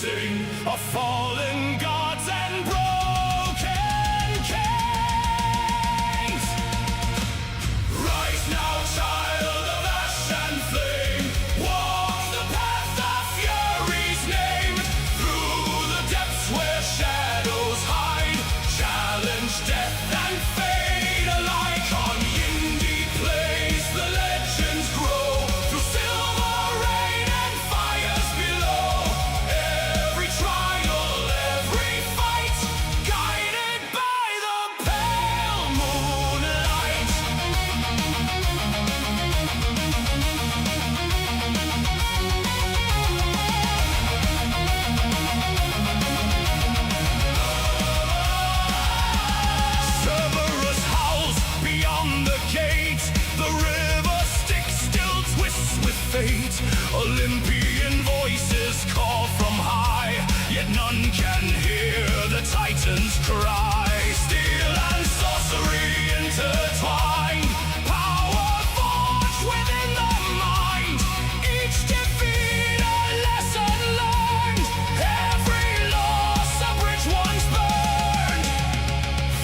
sing of fallen gods and broken kings. Rise now, child of ash and flame, walk the path of fury's name, through the depths where shadows hide, challenge death and fate alike. On YindyPlayZ the legends grow, through silver rain and fires below. Every trial, every fight, guided by the pale moonlight. Cerberus howls beyond the gate, the river Styx still twists with fate. Olympian voices call from high, yet none can hear the titans cry. Steel and sorcery intertwined, power forged within the mind. Each defeat a lesson learned, every loss a bridge once burned.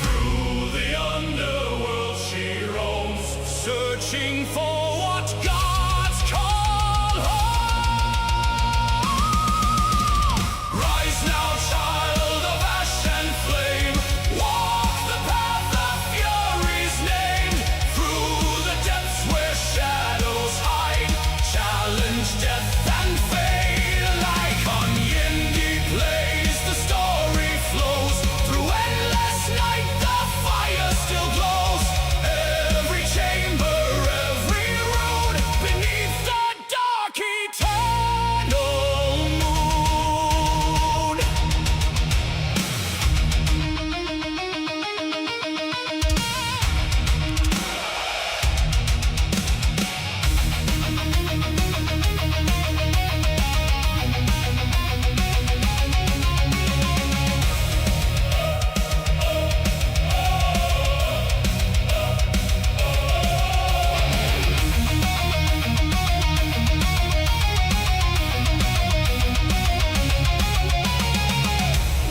Through the underworld she roams, searching for what gods call home. Rise now, child of ash and flame, walk the path of fury's name, through the depths where shadows hide, challenge death and fate alike. On YindyPlayZ the story flows, through endless night the fire still glows. Every chamber, every road, beneath the dark eternal moon.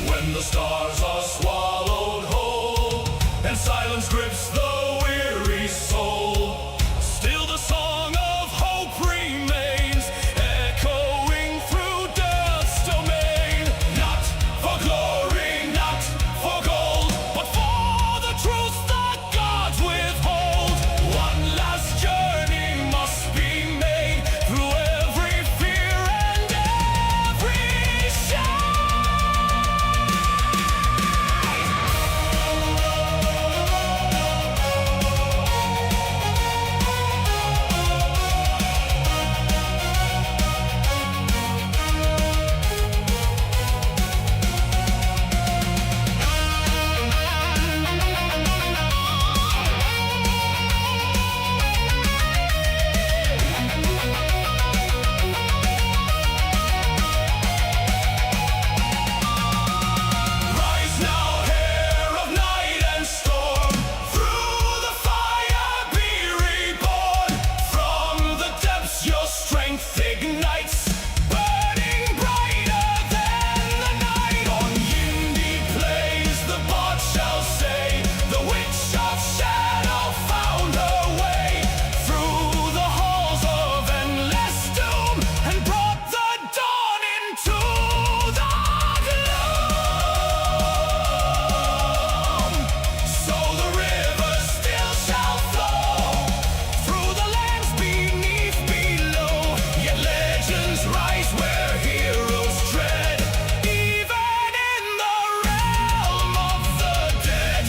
When the stars are swallowed whole, and silence grips the weary soul, still the song of hope remains, echoing through death's domain. Not for glory, not for gold, but for the truth the gods withhold. One last journey must be made, through every fear and every shame. Rise now, hair of night and storm, through the fire be reborn. From the depths your strength ignites, burning brighter than the night. On YindyPlayZ the bard shall say, the witch of shadow found her way, through the halls of endless doom, and brought the dawn into the gloom. So the river still shall flow, through the lands beneath, below. Yet legends rise where heroes tread, even in the realm of the dead.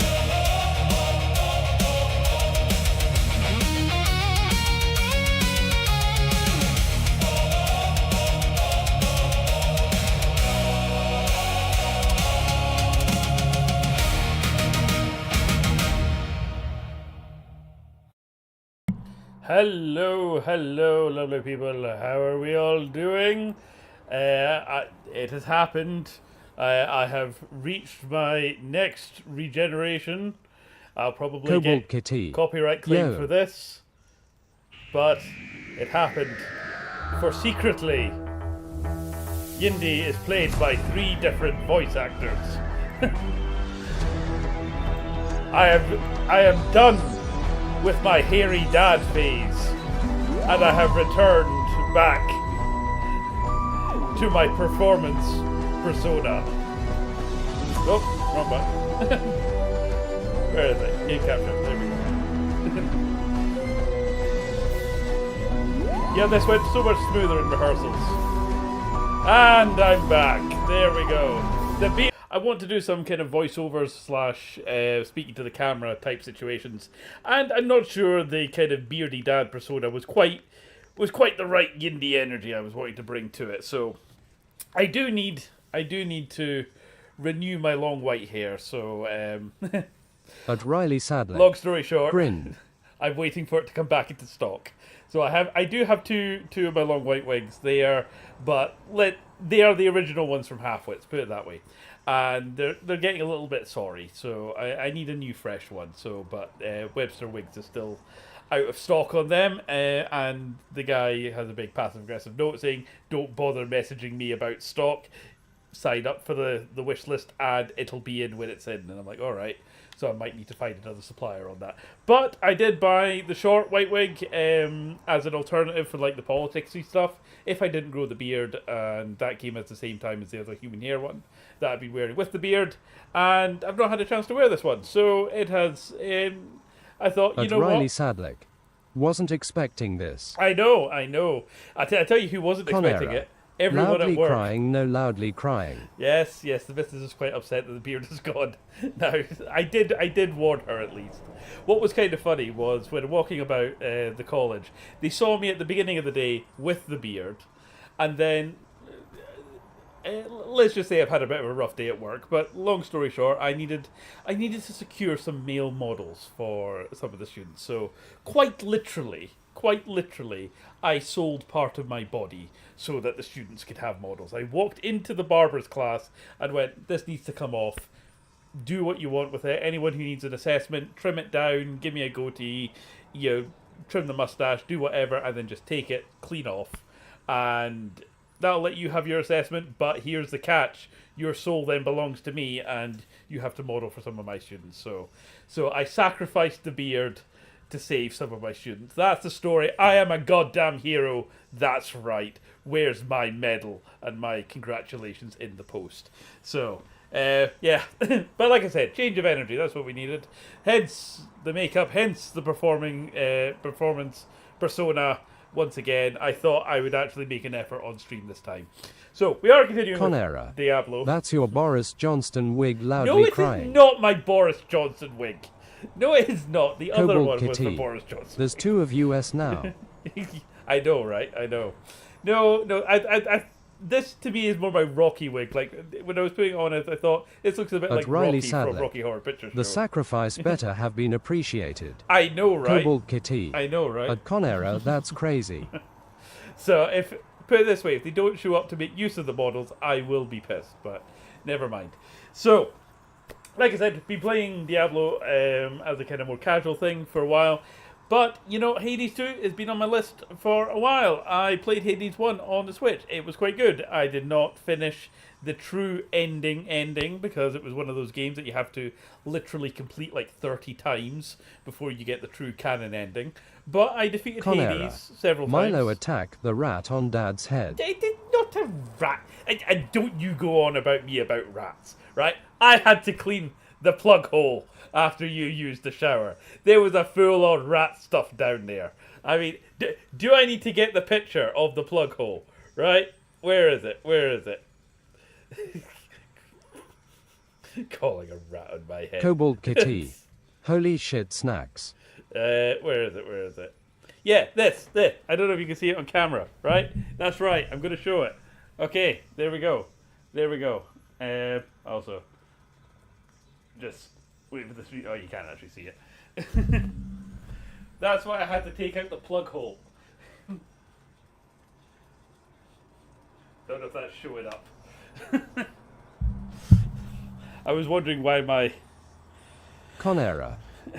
Hello, lovely people. How are we all doing? It has happened. I have reached my next regeneration. I'll probably Cobalt get Kitty. copyright claim Yo. for this, but it happened. For secretly, Yindy is played by 3 different voice actors. I am done with my hairy dad phase, and I have returned back to my performance persona. Oh, wrong button. Where is it? Game capture. There we go. Yeah, this went so much smoother in rehearsals. And I'm back. There we go. I want to do some kind of voiceovers / speaking to the camera type situations, and I'm not sure the kind of beardy dad persona was quite the right Yindy energy I was wanting to bring to it. So I do need to renew my long white hair. So But Riley sadly. long story short, Grin. I'm waiting for it to come back into stock. So I do have two of my long white wigs there, but they are the original ones from Halfwits, put it that way. And they're getting a little bit sorry, so I need a new fresh one. So, but Webster wigs are still out of stock on them, and the guy has a big passive aggressive note saying, "Don't bother messaging me about stock. Sign up for the wish list, and it'll be in when it's in." And I'm like, all right. So I might need to find another supplier on that. But I did buy the short white wig as an alternative for like the politicsy stuff. If I didn't grow the beard, and that came at the same time as the other human hair one that I've been wearing with the beard, and I've not had a chance to wear this one. So it has. I thought, But you know Riley what? Sadlick wasn't expecting this. I know. I tell you who wasn't expecting Conera. it. Everyone Loudly at work. crying, no loudly crying. Yes, the missus is quite upset that the beard is gone. Now, I did warn her at least. What was kind of funny was when walking about the college, they saw me at the beginning of the day with the beard, and then let's just say I've had a bit of a rough day at work. But long story short, I needed to secure some male models for some of the students. So quite literally, I sold part of my body so that the students could have models. I walked into the barber's class and went, "This needs to come off. Do what you want with it. Anyone who needs an assessment, trim it down, give me a goatee, trim the mustache, do whatever, and then just take it clean off. And that'll let you have your assessment, but here's the catch. Your soul then belongs to me, and you have to model for some of my students." So I sacrificed the beard to save some of my students. That's the story. I am a goddamn hero. That's right. Where's my medal and my congratulations in the post? So, yeah. But like I said, change of energy. That's what we needed. Hence the makeup. Hence the performance persona. Once again, I thought I would actually make an effort on stream this time. So, we are continuing Conera. with Diablo. That's your Boris Johnston wig loudly No, it crying. is not my Boris Johnson wig. No, it is not. The other Cobalt one was the Kitty. Boris Johnson. There's 2 of US now. I know, right? I know. No. I this to me is more my Rocky wig. Like when I was putting it on it, I thought this looks a bit But like Riley Rocky from Sadler, Rocky Horror Picture Show. The sacrifice better have been appreciated. I know, right? Cobalt Kitty. I know, right? At Conera, that's crazy. So if put it this way, if they don't show up to make use of the models, I will be pissed. But never mind. So, like I said, been playing Diablo as a kind of more casual thing for a while. But, Hades 2 has been on my list for a while. I played Hades 1 on the Switch. It was quite good. I did not finish the true ending because it was one of those games that you have to literally complete like 30 times before you get the true canon ending. But I defeated Conera. Hades several times. Milo attack the rat on Dad's head. I did not a rat. And don't you go on about me about rats, right? I had to clean the plug hole after you used the shower. There was a full-on rat stuff down there. I mean, do I need to get the picture of the plug hole, right? Where is it? Calling a rat on my head. Cobalt Kitty. Holy shit snacks. Where is it? Yeah, this. I don't know if you can see it on camera, right? That's right. I'm going to show it. Okay, there we go. Also, just wait for the street. Oh, you can't actually see it. That's why I had to take out the plug hole. Don't know if that's showing up. I was wondering why my... Conera.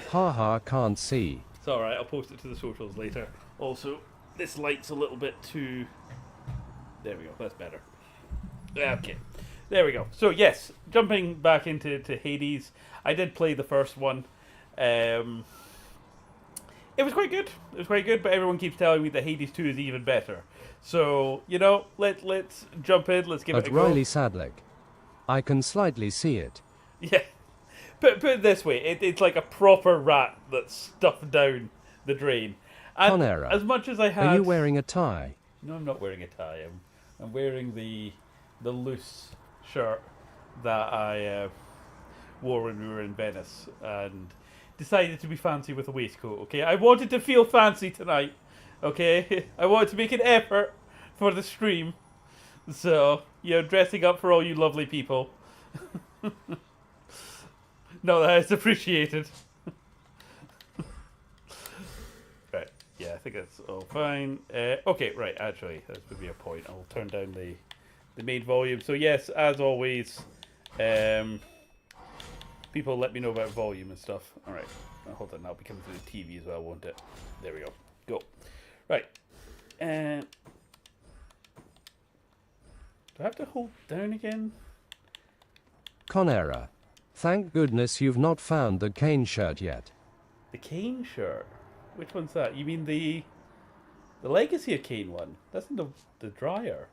Haha, can't see. It's alright, I'll post it to the socials later. Also, this light's a little bit too... There we go, that's better. Okay, there we go. So yes, jumping back into Hades, I did play the first one. It was quite good. It was quite good, but everyone keeps telling me that Hades 2 is even better. So, you know, let's jump in, let's give it a At go. Riley Sadlick. I can slightly see it. Yeah. Put it this way, it's like a proper rat that's stuffed down the drain. And Conera, as much as I had... Are you wearing a tie? No, I'm not wearing a tie. I'm wearing the loose shirt that I wore when we were in Venice and decided to be fancy with a waistcoat, okay? I wanted to feel fancy tonight, okay? I wanted to make an effort for the stream. So, you know, dressing up for all you lovely people. No, that is appreciated. Right, yeah, I think that's all fine. Okay, right, actually, that would be a point. I'll turn down the main volume. So yes, as always, people let me know about volume and stuff. Alright, hold on, that'll be coming through the TV as well, won't it? There we go. Go. Right. Do I have to hold down again? Conera. Thank goodness you've not found the Kane shirt yet. The Kane shirt? Which one's that? You mean the Legacy of Kane one? That's in the dryer.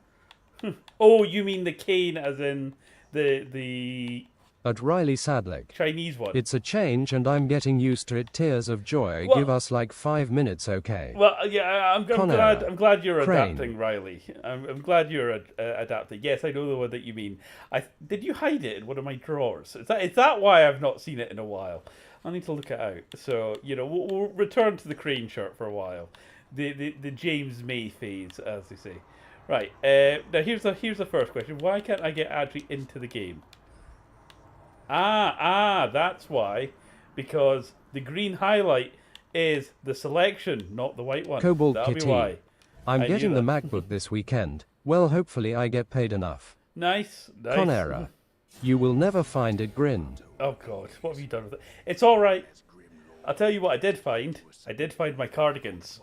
Oh, you mean the Kane as in the At Riley Sadlick. Chinese one? It's a change and I'm getting used to it. Tears of joy. Well- Give us like 5 minutes, okay? Well, yeah, I'm glad you're Crane. adapting, Riley. I'm glad you're adapting. Yes, I know the one that you mean. Did you hide it in one of my drawers? Is that why I've not seen it in a while? I need to look it out. So you know, we'll return to the Crane shirt for a while. The James May phase, as they say. Right. Now here's the first question. Why can't I get actually into the game? That's why. Because the green highlight is the selection, not the white one. Cobalt That'll be Kitty. why. I'm I knew getting the that. MacBook this weekend. Well, hopefully I get paid enough. Nice. Conera. You will never find it. Grin. Oh god, what have you done with it? It's alright. I'll tell you what I did find. I did find my cardigans.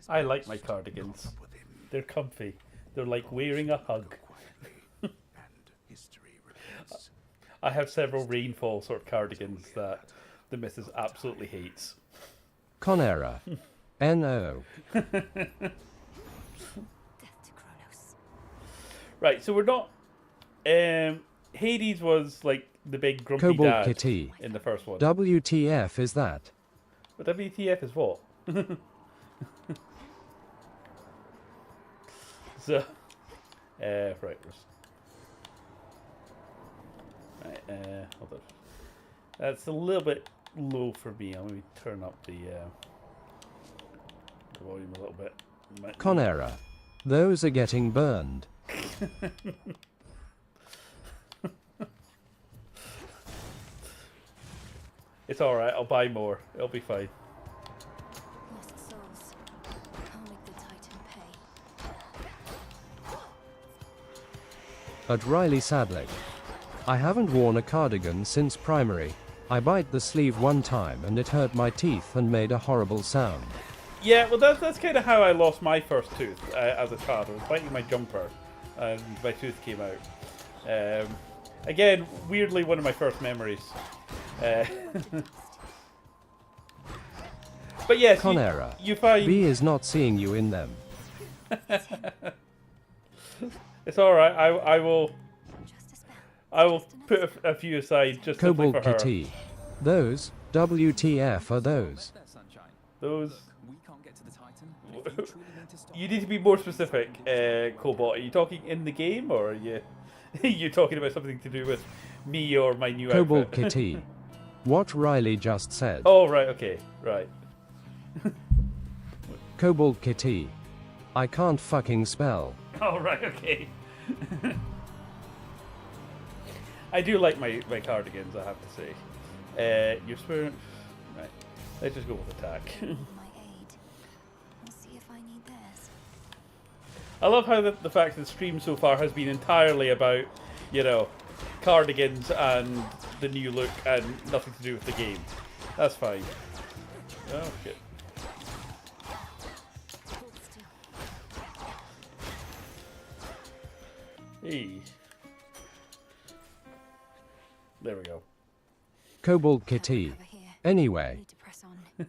I like my cardigans. They're comfy. They're like wearing a hug. I have several rainfall sort of cardigans that the missus absolutely hates. Conera. N.O. Death to Kronos. Right, so we're not... Hades was like the big grumpy Cobalt dad Kitty. in the first one. WTF is that? But WTF is what? So, right, hold on. That's a little bit low for me. I'll maybe turn up the volume a little bit. Conera. Those are getting burned. It's alright, I'll buy more. It'll be fine. Lost souls. I'll make the Titan pay. At Riley Sadlick. I haven't worn a cardigan since primary. I bite the sleeve one time and it hurt my teeth and made a horrible sound. Yeah, well that's kind of how I lost my first tooth as a child. I was biting my jumper and my tooth came out. Again, weirdly one of my first memories. But yes, Conera. you find... B is not seeing you in them. It's alright, I will Just a spell. put a few aside just simply Cobalt for her. Kitty. Those. WTF are those? Those... We can't get to the Titan. If you truly need to stop You need to be more specific, Cobalt. Are you talking in the game, or are you you talking about something to do with me or my new Cobalt outfit? Kitty. What Riley just said. Oh, right, okay, right. Cobalt Kitty. I can't fucking spell. Oh, right, okay. I do like my cardigans, I have to say. Your spirit... Right, let's just go with attack. My aid. We'll see if I need theirs. I love how the fact that the stream so far has been entirely about, you know, cardigans and the new look and nothing to do with the game. That's fine. Oh, shit. Hold still. Hey. There we go. Kobold Kitty. Over here. Anyway, Need to press on.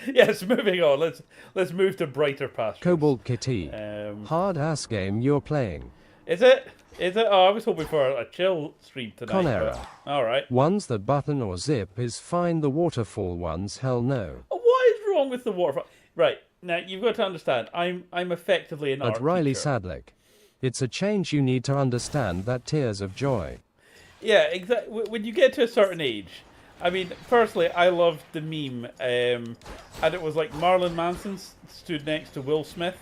Yes, moving on. Let's move to brighter pastures. Kobold Kitty. Um, Hard ass game you're playing. is it? Is it? Oh, I was hoping for a chill stream tonight. Conera. All right. Ones that button or zip is fine, the waterfall ones, hell no. What is wrong with the waterfall? Right now, you've got to understand. I'm effectively an art At Riley teacher. Sadlick. It's a change you need to understand that tears of joy. Yeah, exactly. When you get to a certain age, I mean, firstly, I loved the meme, and it was like Marilyn Manson stood next to Will Smith,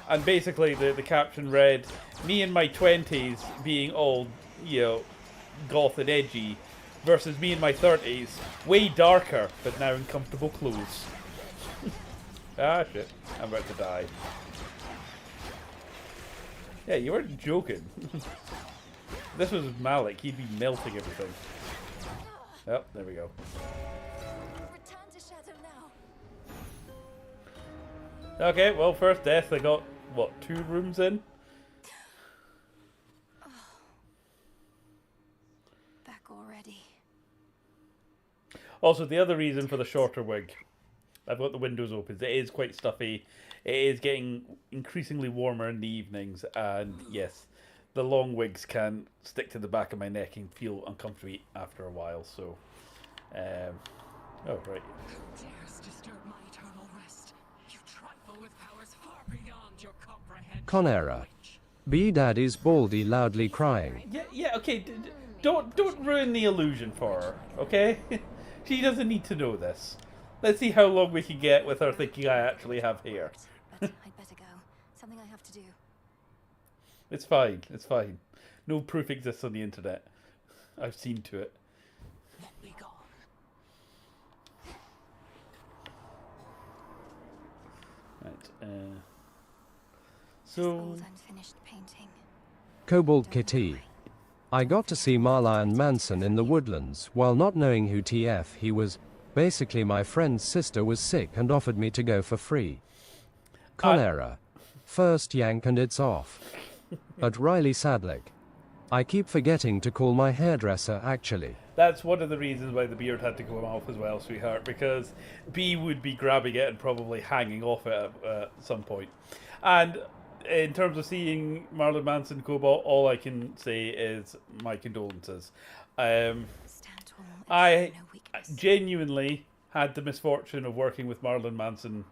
and basically the caption read, "Me in my 20s being all, goth and edgy, versus me in my 30s, way darker, but now in comfortable clothes." Ah, shit. I'm about to die. Yeah, you weren't joking. This was Malik. He'd be melting everything. Yep, there we go. Return to shadow now. Okay, well, first death. They got, what, 2 rooms in? Back already. Also, the other reason for the shorter wig. I've got the windows open. It is quite stuffy. It is getting increasingly warmer in the evenings. And yes, the long wigs can stick to the back of my neck and feel uncomfortable after a while. So, oh, right. Dares disturb my eternal rest. You trifle with powers far beyond your comprehension. Conera. B Daddy's baldy loudly crying. Yeah, okay. Don't ruin the illusion for her, okay? She doesn't need to know this. Let's see how long we can get with her thinking I actually have hair. But I'd better go. Something I have to do. It's fine. It's fine. No proof exists on the internet. I've seen to it. Let me go. Right. This So old unfinished painting. Kobold Kitty. I got to see Marla Manson in the woodlands while not knowing who TF he was. Basically, my friend's sister was sick and offered me to go for free. Conera. First yank and it's off. At Riley Sadlick. I keep forgetting to call my hairdresser actually. that's one of the reasons why the beard had to go off as well, sweetheart, because B would be grabbing it and probably hanging off it at some point. And in terms of seeing Marilyn Manson Cobalt, all I can say is my condolences. Stand tall. I No weakness. genuinely had the misfortune of working with Marilyn Manson,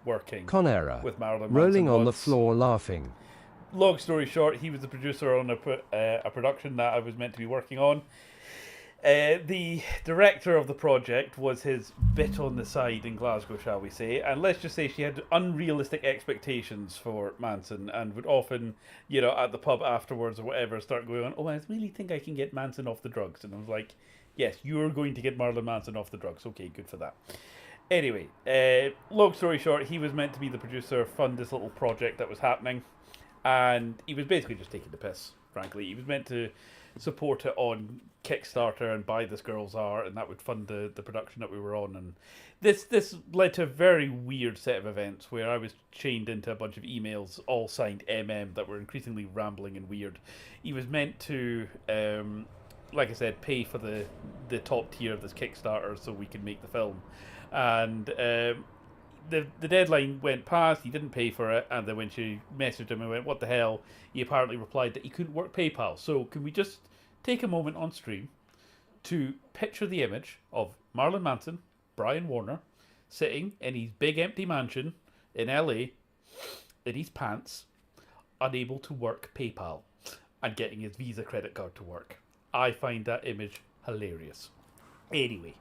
Conera. with Marilyn Rolling Manson on the once. floor laughing. Long story short, he was the producer on a production that I was meant to be working on. The director of the project was his bit on the side in Glasgow, shall we say, and let's just say she had unrealistic expectations for Manson and would often, at the pub afterwards or whatever, start going on, "Oh, I really think I can get Manson off the drugs." And I was like, yes, you're going to get Marilyn Manson off the drugs. Okay, good for that. Anyway, long story short, he was meant to be the producer, fund this little project that was happening, and he was basically just taking the piss, frankly. He was meant to support it on Kickstarter and buy this girl's art, and that would fund the production that we were on. And this led to a very weird set of events where I was chained into a bunch of emails, all signed MM, that were increasingly rambling and weird. He was meant to, like I said, pay for the top tier of this Kickstarter so we could make the film. And the deadline went past, he didn't pay for it, and then when she messaged him and went, "What the hell?" he apparently replied that he couldn't work PayPal. So can we just take a moment on stream to picture the image of Marilyn Manson, Brian Warner, sitting in his big empty mansion in LA, in his pants, unable to work PayPal, and getting his Visa credit card to work. I find that image hilarious. Anyway,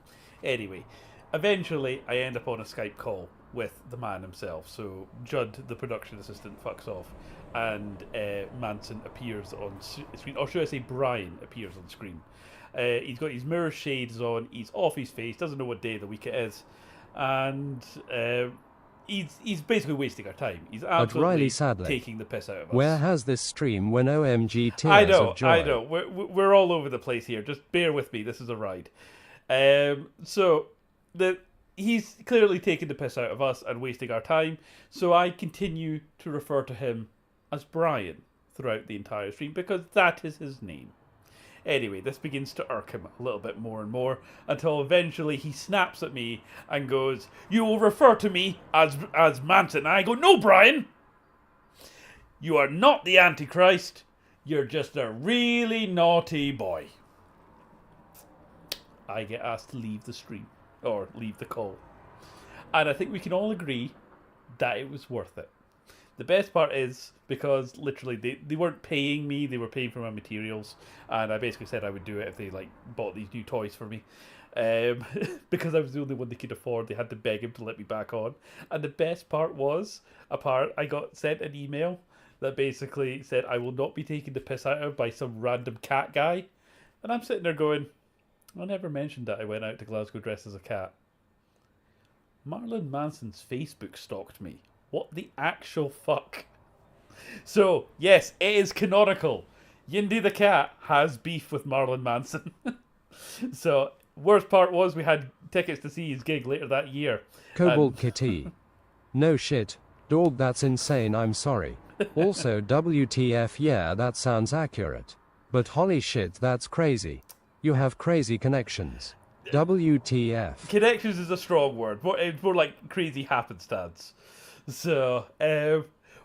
eventually I end up on a Skype call with the man himself. So Judd, the production assistant, fucks off, and Manson appears on screen, or should I say Brian appears on screen. He's got his mirror shades on, he's off his face, doesn't know what day of the week it is, and he's basically wasting our time. He's absolutely Riley Sadler. taking the piss out of us. Where has this stream when OMG tears I know, of joy? I know. We're all over the place here. Just bear with me. This is a ride. So he's clearly taking the piss out of us and wasting our time. So I continue to refer to him as Brian throughout the entire stream because that is his name. Anyway, this begins to irk him a little bit more and more until eventually he snaps at me and goes, "You will refer to me as Manson." And I go, "No, Brian! You are not the Antichrist. You're just a really naughty boy." I get asked to leave the stream, or leave the call. And I think we can all agree that it was worth it. The best part is because literally they weren't paying me, they were paying for my materials, and I basically said I would do it if they like bought these new toys for me. Because I was the only one they could afford, they had to beg him to let me back on. And the best part was, I got sent an email that basically said I will not be taken the piss out of by some random cat guy. And I'm sitting there going, I never mentioned that I went out to Glasgow dressed as a cat. Marilyn Manson's Facebook stalked me. What the actual fuck? So, yes, it is canonical. Yindy the cat has beef with Marilyn Manson. So, worst part was we had tickets to see his gig later that year. Cobalt Kitty. No shit, dog, that's insane, I'm sorry. Also, WTF, yeah, that sounds accurate. But holy shit, that's crazy. You have crazy connections. WTF. Connections is a strong word. It's more like crazy happenstance. So,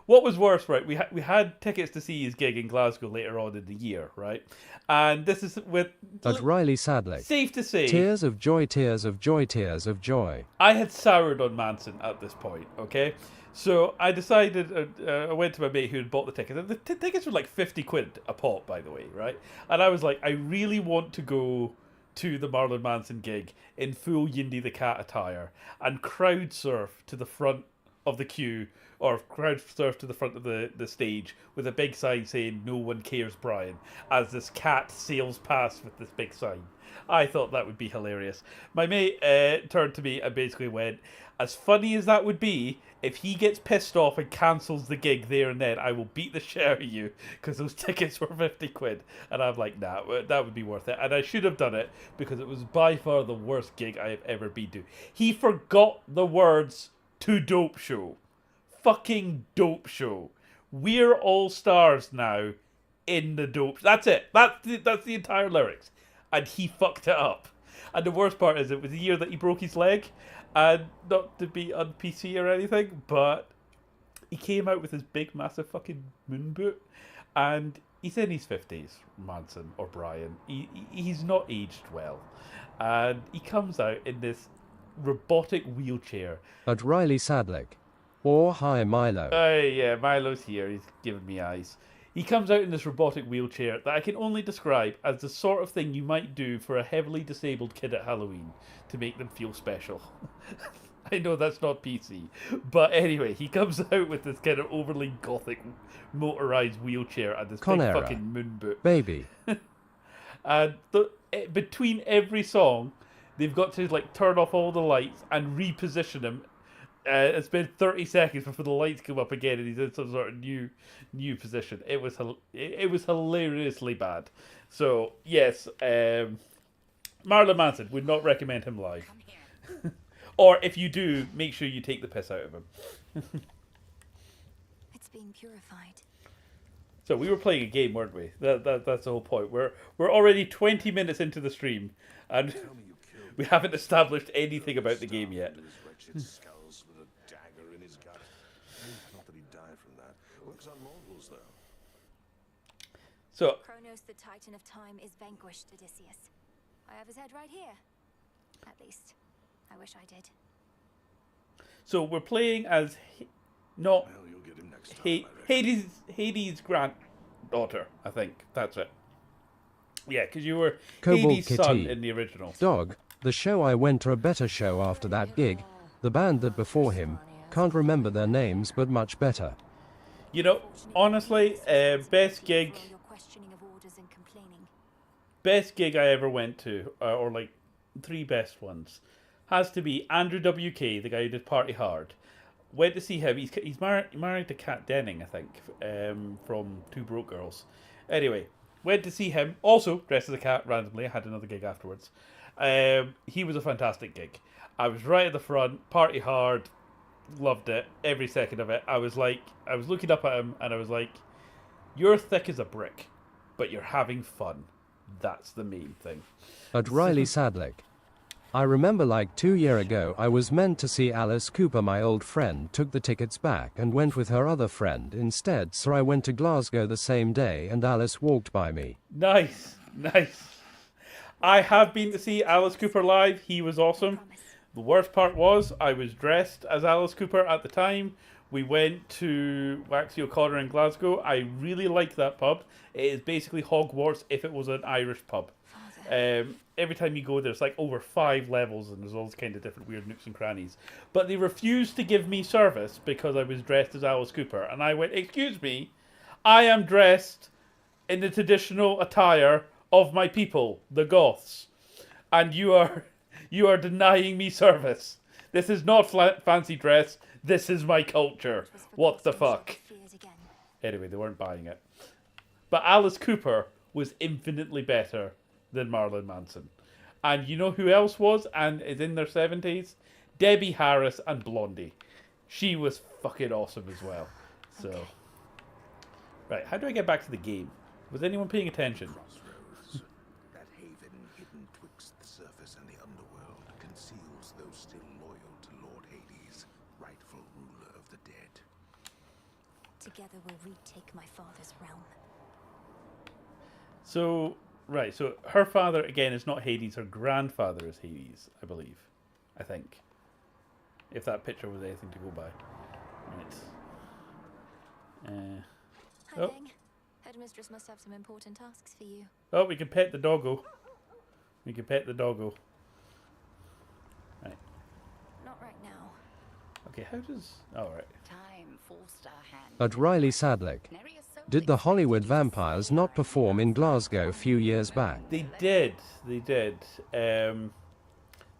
what was worse, right? We had tickets to see his gig in Glasgow later on in the year, right? And this is with... At Riley Sadlick. Safe to say... Tears of joy, tears of joy, tears of joy. I had soured on Manson at this point, okay? So I decided, I went to my mate who had bought the tickets. And the tickets were like 50 quid a pop, by the way, right? And I was like, I really want to go to the Marilyn Manson gig in full Yindy the Cat attire and crowd surf to the front of the queue, or crowd surf to the front of the stage with a big sign saying "No one cares, Brian," as this cat sails past with this big sign. I thought that would be hilarious. My mate turned to me and basically went, "As funny as that would be, if he gets pissed off and cancels the gig there and then, I will beat the shit out of you because those tickets were 50 quid. And I'm like, nah, that would be worth it. And I should have done it because it was by far the worst gig I have ever been to. He forgot the words to Dope Show. Fucking Dope Show. We're all stars now in the Dope. That's it. That's the entire lyrics. And he fucked it up. And the worst part is it was the year that he broke his leg. And not to be on PC or anything, but he came out with his big, massive fucking moon boot. And he's in his 50s, Manson or Brian. He's not aged well. And he comes out in this robotic wheelchair. At Riley Sadlick. Or hi Milo. Yeah, Milo's here. He's giving me eyes. He comes out in this robotic wheelchair that I can only describe as the sort of thing you might do for a heavily disabled kid at Halloween to make them feel special. I know that's not PC. But anyway, he comes out with this kind of overly gothic motorized wheelchair and this big fucking moon boot. Baby. And between every song, they've got to like turn off all the lights and reposition him. It's been 30 seconds before the lights come up again, and he's in some sort of new position. It was hilariously bad. So yes, Marilyn Manson, would not recommend him live. Or if you do, make sure you take the piss out of him. It's being purified. So we were playing a game, weren't we? That's the whole point. We're already 20 minutes into the stream, and we haven't established anything about the game yet. So, Kronos, the Titan of Time, is vanquished, Odysseus. I have his head right here. At least, I wish I did. So we're playing as Hades' granddaughter, I think. That's it. Yeah, because you were Cobalt Hades' son Kitty. in the original. Dog, the show I went to a better show after that gig. The band that before him, can't remember their names but much better. You know, honestly, best gig I ever went to, or like 3 best ones, has to be Andrew WK, the guy who did Party Hard. Went to see him. He's married to Kat Denning, I think, from Two Broke Girls. Anyway, went to see him. Also dressed as a cat randomly. I had another gig afterwards. He was a fantastic gig. I was right at the front. Party Hard. Loved it. Every second of it. I was looking up at him and I was like, You're thick as a brick, but you're having fun. That's the main thing. At Riley Sadlick. I remember like 2 years ago I was meant to see Alice Cooper. My old friend took the tickets back and went with her other friend instead, so I went to Glasgow the same day and Alice walked by me. Nice, nice. I have been to see Alice Cooper live. He was awesome. The worst part was I was dressed as Alice Cooper at the time. We went to Waxy O'Connor in Glasgow. I really like that pub. It is basically Hogwarts if it was an Irish pub. Every time you go, there's like over 5 levels and there's all these kind of different weird nooks and crannies. But they refused to give me service because I was dressed as Alice Cooper. And I went, excuse me, I am dressed in the traditional attire of my people, the Goths. And you are denying me service. This is not fancy dress. This is my culture. What the fuck? Anyway, they weren't buying it. But Alice Cooper was infinitely better than Marilyn Manson. And you know who else was and is in their 70s? Debbie Harris and Blondie. She was fucking awesome as well. So, right, how do I get back to the game? Was anyone paying attention? Crossroads. That haven hidden twixt the surface and the underworld conceals those still loyal to Lord Hades, rightful ruler of the dead. Together we'll retake my father's realm. So, right, so her father, again, is not Hades. Her grandfather is Hades, I believe. I think. If that picture was anything to go by. Right. Hi, Oh. Bang. Headmistress must have some important tasks for you. Oh, we can pet the doggo. We can pet the doggo. Right. Not right now. Okay, how does... Oh, right. Time forced our hand. At Riley Sadlick. Did the Hollywood Vampires not perform in Glasgow a few years back? They did. They did.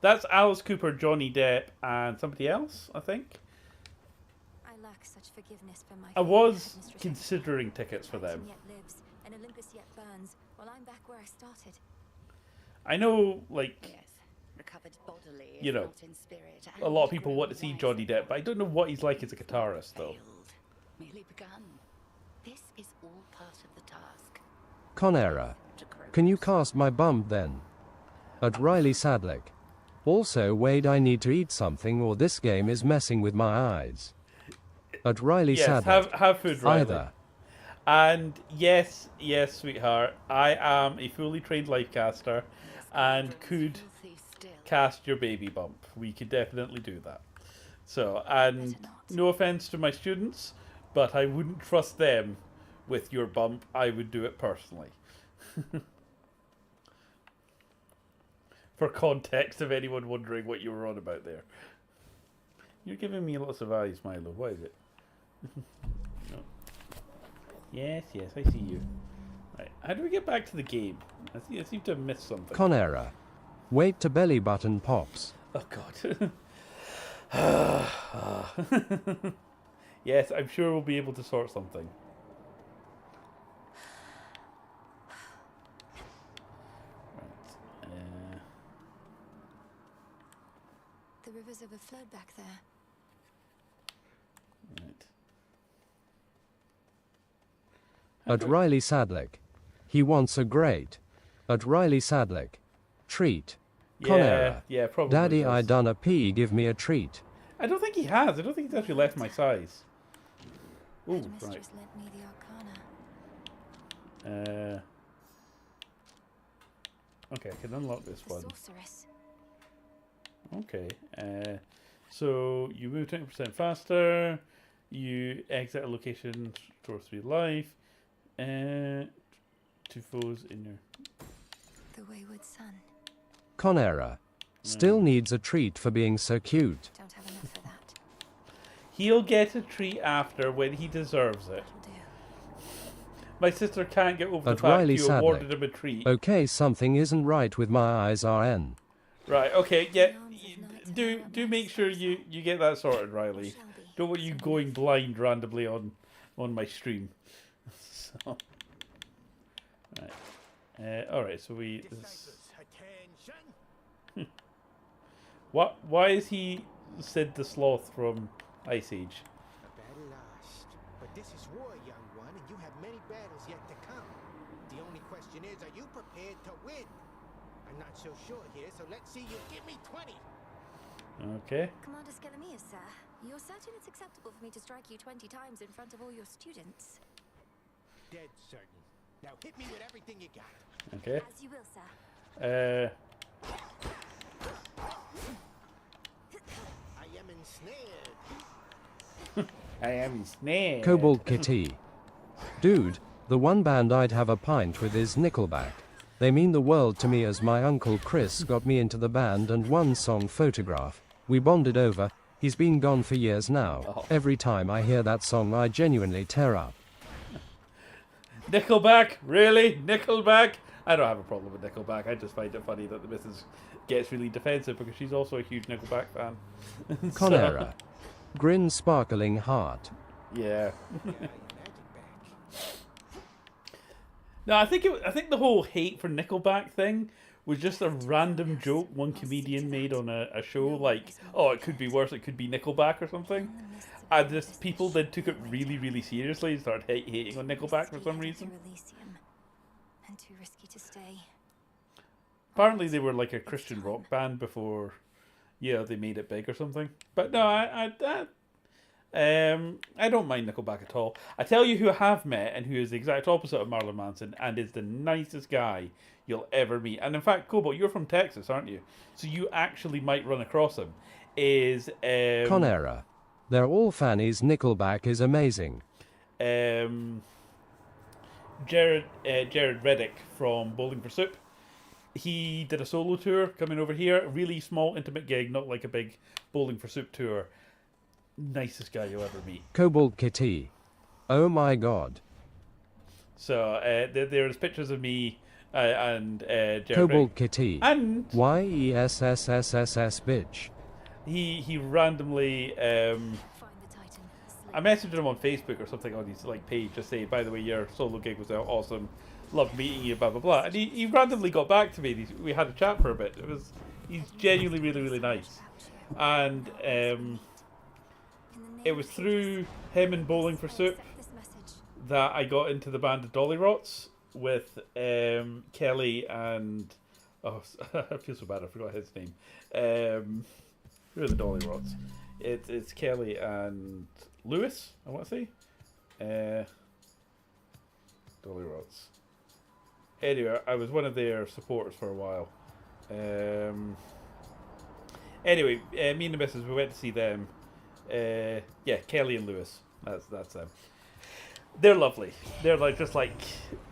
That's Alice Cooper, Johnny Depp, and somebody else, I think. I lack such forgiveness for my I was Headmistress. considering tickets for them. Titan yet lives, and Olympus yet burns, while I'm back where I started. I know, like, Yes, recovered bodily, you if know, not in spirit, a lot of and people want to see grown Johnny wiser. Depp, but I don't know what he's like as a guitarist, though. Failed, merely begun. This is all part of the task. Conera. Can you cast my bum then? At Riley Sadlick. Also, Wade, I need to eat something or this game is messing with my eyes. At Riley Yes, Sadlick. have food, Riley. Either. And yes, sweetheart, I am a fully trained life caster and could Filthy still. cast your baby bump. We could definitely do that. So, and Better not. no offense to my students, but I wouldn't trust them with your bump. I would do it personally. For context, of anyone wondering what you were on about there. You're giving me lots of eyes, Milo. What is it? No. Yes, I see you. Right. How do we get back to the game? I seem to have missed something. Conera. Wait to belly button pops. Oh, God. Yes, I'm sure we'll be able to sort something. Right. The river's overflowed back there. Right. At Riley Sadlick. He wants a great. At Riley Sadlick. Treat. Conera. Yeah, probably. Daddy, does. I done a pee, give me a treat. I don't think he has. I don't think he's actually left my size. Ooh, right. Headmistress lent me the arcana. Okay, I can unlock this The one. sorceress. Okay. So you move 20% faster. You exit a location, store 3 life. 2 foes in your... The wayward son. Conera. Still needs a treat for being so cute. Don't have enough for that. He'll get a treat after when he deserves it. That'll do. My sister can't get over the At fact Riley you awarded Sadlick. him a treat. Okay, something isn't right with my eyes, RN. Right, okay, yeah. arms of night Do around do my make sure soul. you get that sorted, Riley. Shall be. Don't want you going blind randomly on my stream. So, right. Alright, so we... Why is he Sid the Sloth from Ice Age? Battle lost, but this is war, young won, and you have many battles yet to come. The only question is, are you prepared to win? I'm not so sure here, so let's see you give me 20. Okay. Commander Skelemius, sir. You're certain it's acceptable for me to strike you 20 times in front of all your students? Dead certain. Now hit me with everything you got. Okay. As you will, sir. I am ensnared. I am snared. Kobold Kitty. Dude, the one band I'd have a pint with is Nickelback. They mean the world to me, as my uncle Chris got me into the band, and one song, Photograph, we bonded over. He's been gone for years now. Oh. Every time I hear that song I genuinely tear up. Nickelback? Really? Nickelback? I don't have a problem with Nickelback. I just find it funny that the missus gets really defensive because she's also a huge Nickelback fan. Conera. Grin sparkling heart. Yeah. Your magic badge. No, I think the whole hate for Nickelback thing was just a random joke one comedian made on a show, like, oh, it could be worse, it could be Nickelback or something. And just people then took it really, really seriously and started hating on Nickelback for some reason. And too risky to stay. Apparently they were like a Christian rock band before, yeah, they made it big or something. But no, I don't mind Nickelback at all. I tell you who I have met and who is the exact opposite of Marilyn Manson and is the nicest guy you'll ever meet. And in fact, Cobalt, you're from Texas, aren't you? So you actually might run across him. Is Conera. They're all fannies. Nickelback is amazing. Jared Reddick from Bowling for Soup. He did a solo tour coming over here. A really small, intimate gig, not like a big Bowling for Soup tour. Nicest guy you'll ever meet. Kobold Kitty. Oh my god. So there's pictures of me and Jared Kobold Reddick. Kitty. And YESSSSS bitch. he randomly Find the Titan. I messaged him on Facebook or something on his like page to say, by the way, your solo gig was awesome, loved meeting you, blah blah blah. And he randomly got back to me. We had a chat for a bit. He's genuinely really, really nice. And it was through him and Bowling for Soup that I got into the band of Dolly Rots with Kelly and I feel so bad I forgot his name. Who are the Dolly Rots? It's Kelly and Lewis, I want to say. Dolly Rots. Anyway, I was one of their supporters for a while. Anyway, me and the missus, we went to see them. Yeah, Kelly and Lewis. That's them. They're lovely. They're like just like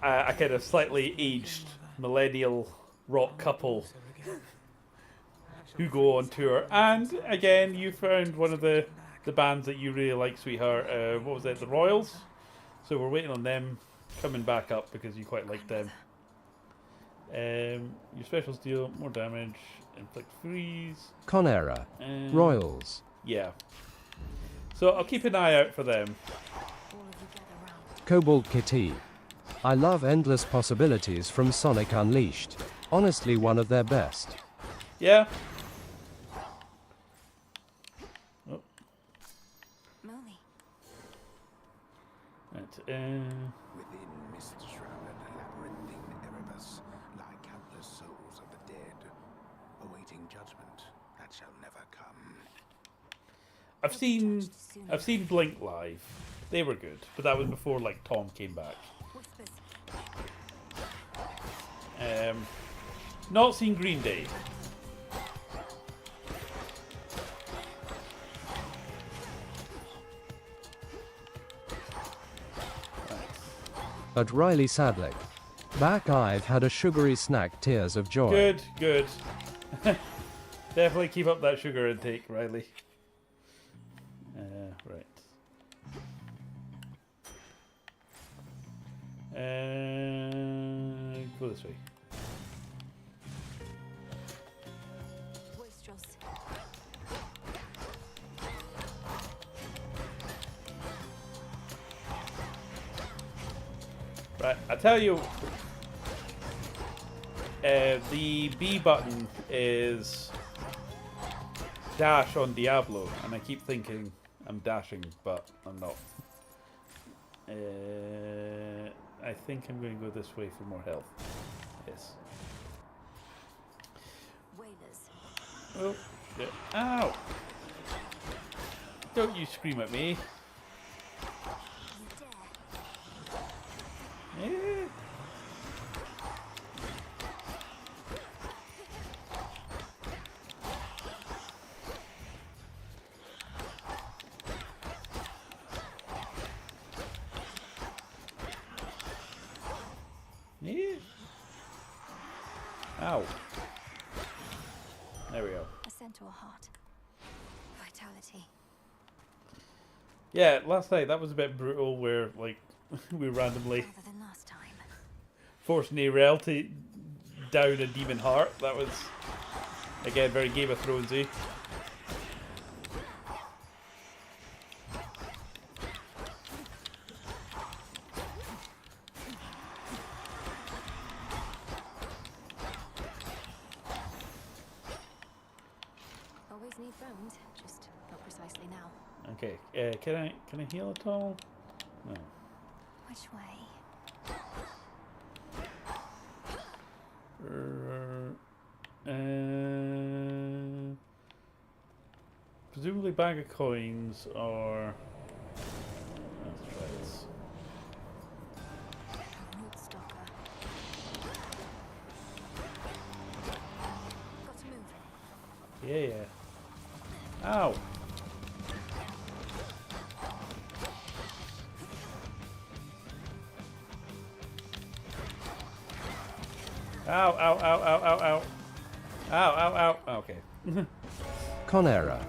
a kind of slightly aged millennial rock couple who go on tour. And again, you found one of the bands that you really like, sweetheart. What was it? The Royals. So we're waiting on them coming back up because you quite like them. Your specials deal more damage, inflict freeze. Conera. Royals. Yeah. So I'll keep an eye out for them. Kobold Kitty. I love Endless Possibilities from Sonic Unleashed. Honestly, one of their best. Yeah. Oh. Molly. Right, Within mist-shrouded labyrinthine Erebus lie countless souls of the dead, awaiting judgment that shall never come. I've seen Blink live. They were good, but that was before like Tom came back. Whispers. Not seen Green Day. At Riley Sadlick. Back, I've had a sugary snack, tears of joy. Good, good. Definitely keep up that sugar intake, Riley. Right. Go this way. Wastrels. Right, I tell you, the B button is dash on Diablo, and I keep thinking I'm dashing, but I'm not. I think I'm going to go this way for more health. Yes. Whalers. Oh, shit. Ow! Don't you scream at me. You dare. Eh. Yeah. Ow. There we go. A centaur heart. Vitality. Yeah, last night that was a bit brutal where, like, we randomly Rather than last time. forced Neyrel to down a demon heart. That was, again, very Game of Thronesy. Always need bones, just not precisely now. Okay, can I heal at all? No. Which way? Presumably bag of coins or... Let's try this. A root stalker. Got to move. Yeah, yeah. Ow! Ow, ow, ow, ow, ow, ow. Ow, ow, ow. Okay. Conera.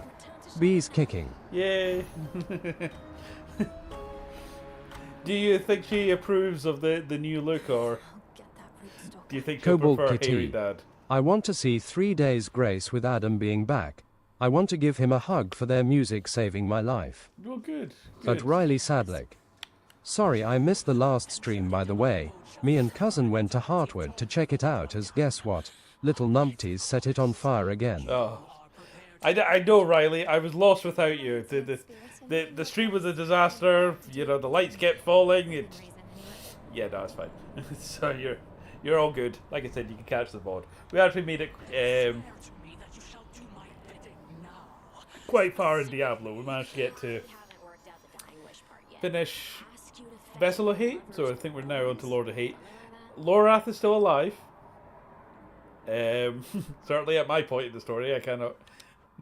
Bees kicking. Yay. Do you think she approves of the new look, or I'll get that root stalker. do you think she'll Kobold prefer Kitty. Hairy Dad? I want to see 3 Days Grace with Adam being back. I want to give him a hug for their music saving my life. Oh, good. At Good. Riley Sadlick. Sorry I missed the last stream by the way. Me and cousin went to Hartwood to check it out as guess what? Little numpties set it on fire again. Oh. I know, Riley. I was lost without you. The stream was a disaster. You know, the lights kept falling. Yeah, no, it's fine. So you're all good. Like I said, you can catch the VOD. We actually made it To me that you shall do my bidding now. quite far in Diablo. We managed to get to finish Vessel of Hate. So I think we're now on to Lord of Hate. Lorath is still alive. Certainly at my point in the story, I cannot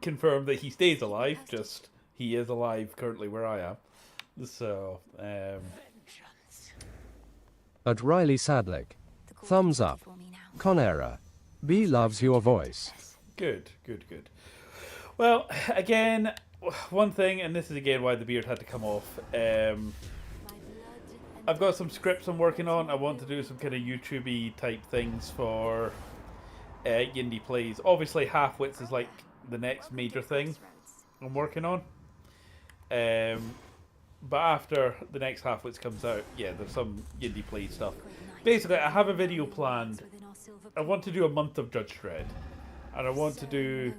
confirm that he stays alive. Just he is alive currently where I am. So, At Riley Sadlick. Thumbs up. Conera. B loves your voice. good, good, good. Well, again, one thing, and this is again why the beard had to come off. I've got some scripts I'm working on. I want to do some kind of YouTube-y type things for YindyPlayZ. Obviously, Half-Wits is like the next major thing I'm working on. But after the next Half-Wits comes out, yeah, there's some YindyPlayZ stuff. Basically, I have a video planned. I want to do a month of Judge Dredd. And I want to do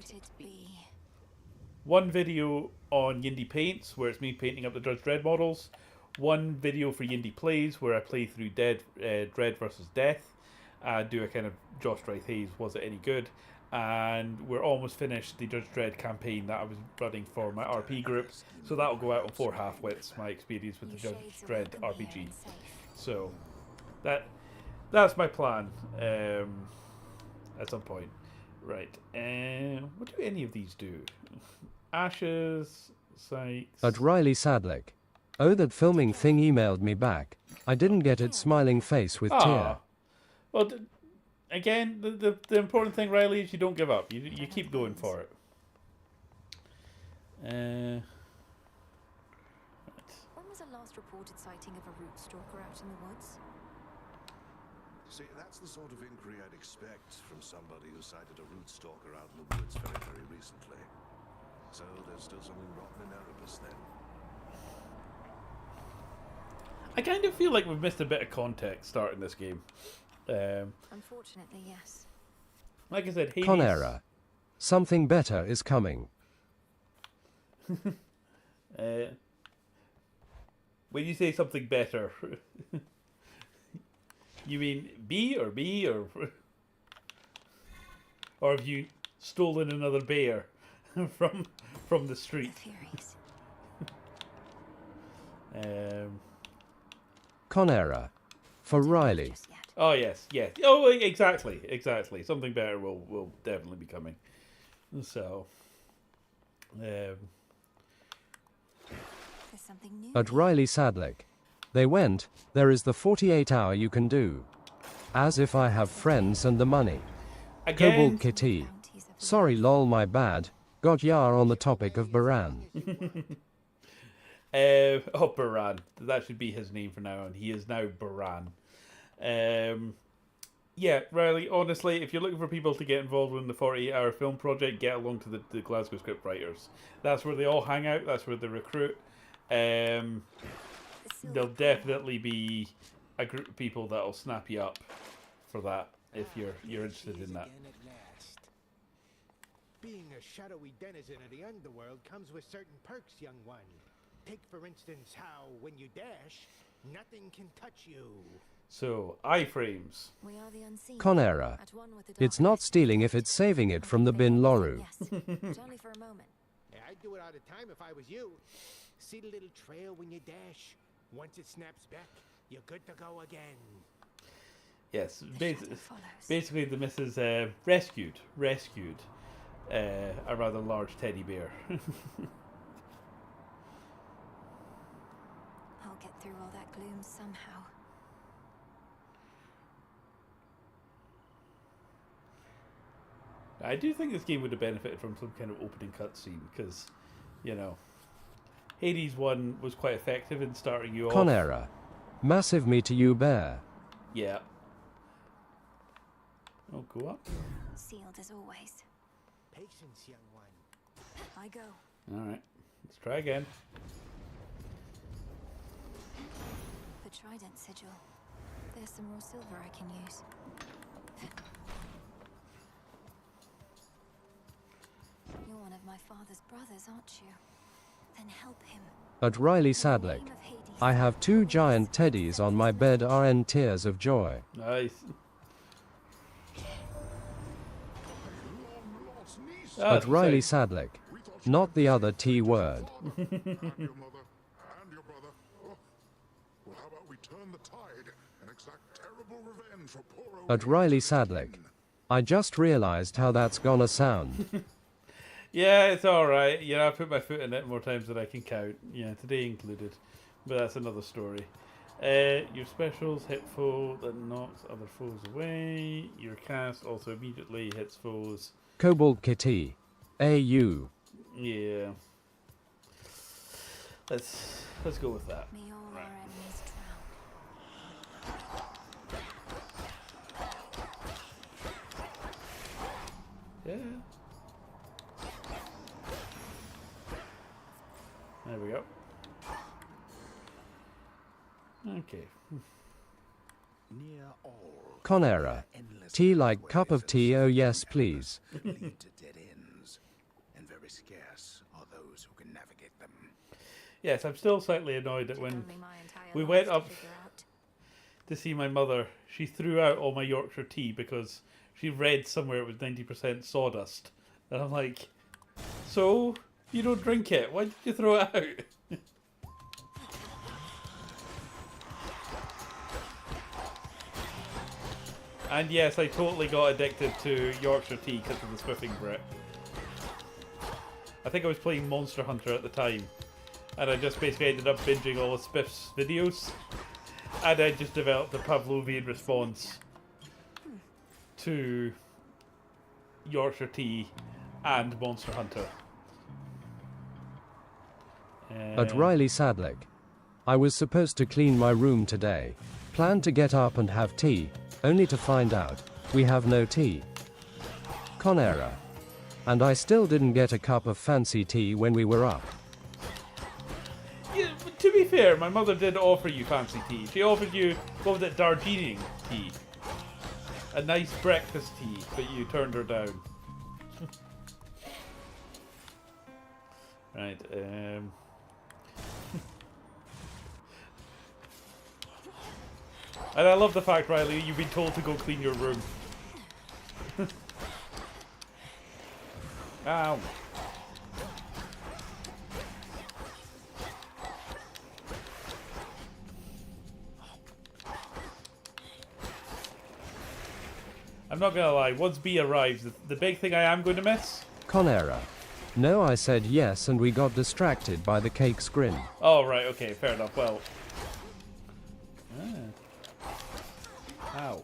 one video on Yindy Paints, where it's me painting up the Judge Dredd models. One video for YindyPlayZ, where I play through Dread versus Death. Do a kind of Josh Hayes, was it any good? And we're almost finished the Judge Dredd campaign that I was running for my RP group. So that'll go out on 4 Half-Wits, my experience with the Judge Dredd RPG. So that's my plan at some point. Right. What do any of these do? Ashes, Sykes. At Riley Sadlick. Oh, that filming thing emailed me back. I didn't get it smiling face with tear. Well, again, the important thing, Riley, is you don't give up. You keep going for it. Right. When was the last reported sighting of a root stalker out in the woods? See, that's the sort of inquiry I'd expect from somebody who sighted a root stalker out in the woods very, very recently. So there's still something rotten in Erebus then. I kind of feel like we've missed a bit of context starting this game. Unfortunately, yes. Like I said, Hades... Conera. Something better is coming. When you say something better, you mean B or me or have you stolen another bear from the street? Furies. Conera. For Riley. Just yet. Oh yes. Oh, exactly. Something better will definitely be coming. So, There's something new. At Riley Sadlick. They went, there is the 48-hour you can do. As if I have friends and the money. again, Kobold Kitty. Bounties of Sorry lol my bad. Got yar on the topic of Baran. Baran. That should be his name from now on. He is now Baran. Yeah, Riley, honestly, if you're looking for people to get involved in the 48-hour film project, get along to the Glasgow scriptwriters. That's where they all hang out. That's where they recruit. the silver There'll definitely be a group of people that'll snap you up for that if you're interested in that. Again at last. Being a shadowy denizen of the underworld comes with certain perks, young one. Take, for instance, how when you dash, nothing can touch you. So, iframes. We are the unseen. Conera. At one with the It's not darkness. stealing if it's saving it from the bin Loru. Yes, but only for a moment. Yeah, I'd do it all the time if I was you. See the little trail when you dash? Once it snaps back, you're good to go again. Yes, The shadow follows. basically the missus rescued a rather large teddy bear. I'll get through all that gloom somehow. I do think this game would have benefited from some kind of opening cutscene because, you know, Hades 1 was quite effective in starting you off. Conera. Massive me to you bear. Yeah. Oh, go up. Sealed as always. Patience, young one. I go. Alright, let's try again. The trident sigil. There's some raw silver I can use. You're one of my father's brothers, aren't you? Then help him. At Riley In the Sadlick. name of Hades. I have 2 giant teddies on my bed RN tears of joy. Nice. Long lost niece. Ah, At Riley so- Sadlick. Not the other T word. And your mother and your brother. Oh. Well, how about we turn the tide and exact terrible revenge for poor old At Riley Hades' Sadlick. kin? I just realized how that's gonna sound. Yeah, it's alright. You know, I put my foot in it more times than I can count. Yeah, today included. But that's another story. Your specials hit foe that knocks other foes away. Your cast also immediately hits foes. Kobold Kitty. AU. Yeah. Let's go with that. May all Right. our enemies drown. Yeah. There we go. Okay. Near all Conera. endless Tea like pathways cup of and tea, oh yes secret please. paths that lead to dead ends, and very scarce are those who can navigate them. Yes, I'm still slightly annoyed that when Only my entire we life went to up figure out. to see my mother, she threw out all my Yorkshire tea because she read somewhere it was 90% sawdust. And I'm like, so you don't drink it? Why did you throw it out? And yes, I totally got addicted to Yorkshire tea because of the Spiffing Brit. I think I was playing Monster Hunter at the time, and I just basically ended up binging all of Spiff's videos, and I just developed a Pavlovian response to Yorkshire tea and Monster Hunter. At Riley Sadlick. I was supposed to clean my room today. Planned to get up and have tea, only to find out we have no tea. Conera. And I still didn't get a cup of fancy tea when we were up. Yeah, but to be fair, my mother did offer you fancy tea. She offered you, what was it, Darjeeling tea. A nice breakfast tea, but you turned her down. Right, And I love the fact, Riley, you've been told to go clean your room. Ow. I'm not gonna lie, once B arrives, the big thing I am going to miss... Conera. No, I said yes and we got distracted by the cake's grin. Oh, right, okay, fair enough, well... Ow.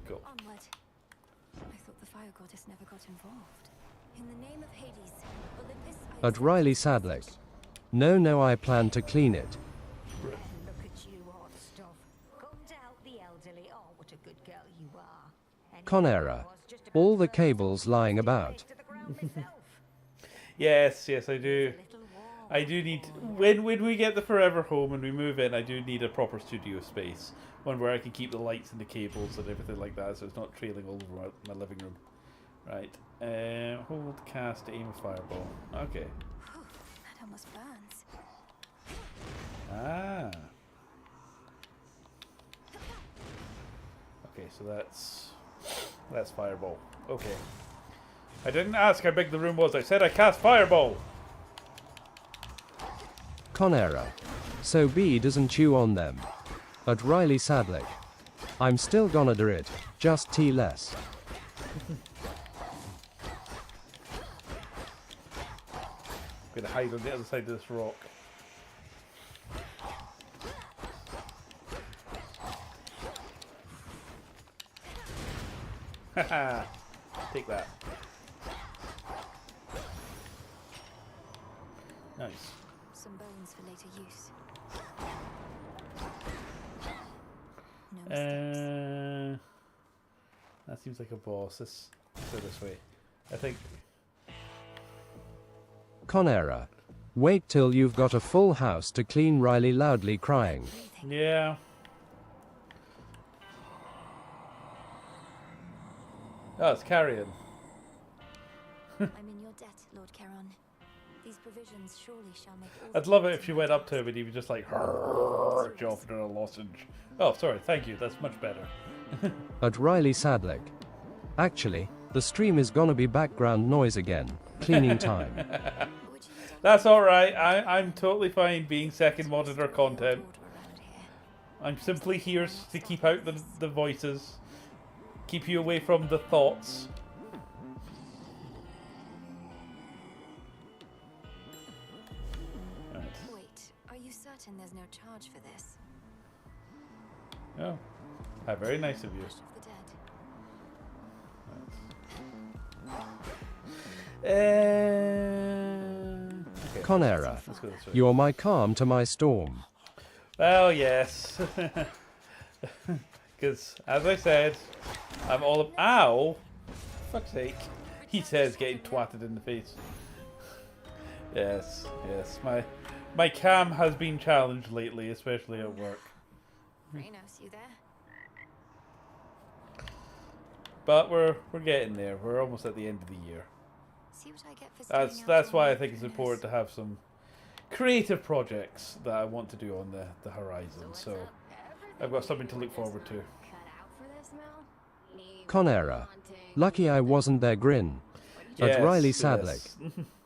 Cool. Onward. I thought the fire goddess never got involved. In the name of Hades, Olympus... At Riley Sadlick. No, I plan to clean it. Look at you, odd stuff. Couldn't help the elderly. Oh, what a good girl you are. And Conera. All the cables lying about. Yes, I do. I do need... When we get the forever home and we move in, I do need a proper studio space. One where I can keep the lights and the cables and everything like that, so it's not trailing all over my living room. Right. Hold, cast, aim a fireball. Okay. That almost burns. Ah. Okay, so that's fireball. Okay. I didn't ask how big the room was. I said I cast fireball. Conera. So B doesn't chew on them. At Riley Sadlick. I'm still gonna do it, just T less. I'm gonna hide on the other side of this rock. Haha. Take that. Nice. Some bones for later use. That seems like a boss. Let's go this way. I think. Conera. Wait till you've got a full house to clean. Riley loudly crying. Yeah. Oh, it's carrion. I'm in your debt, Lord Charon. These provisions surely shall make all I'd love it if you went up to him and he was just like, offering a lozenge. Oh, sorry, thank you, that's much better. At Riley Sadlick. Actually, the stream is gonna be background noise again. Cleaning time. That's alright, I'm totally fine being second monitor content. I'm simply here to keep out the voices. Keep you away from the thoughts. Right. Wait, are you certain there's no charge for this? Oh, how very nice of you. Wash off the dead. Okay. Conera. Let's go this way. You're my calm to my storm. Well, yes. Because, as I said, I'm all of... Ow! Fuck's sake. He says getting twatted in the face. Yes. My cam has been challenged lately, especially at work. Reynos, you there? But we're getting there. We're almost at the end of the year. See what I get for That's why I think it's important to have some creative projects that I want to do on the horizon. So I've got something to look forward to. Conera. Lucky I wasn't there. Grin. At Riley Sadlick.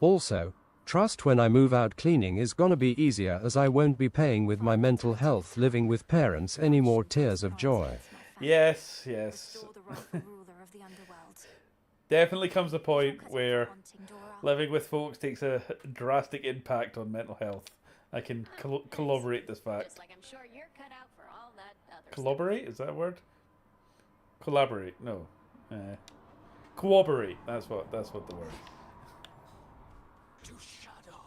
Also, trust when I move out cleaning is gonna be easier as I won't be paying with my mental health living with parents any more tears of joy. Yes. Restore the rightful ruler of the Underworld. Definitely comes a point where living with folks takes a drastic impact on mental health. I can corroborate this fact. Just like I'm sure you're cut out for all that other Collaborate? Is that a word? Collaborate? No. Cooperate. That's what the word. To shadow.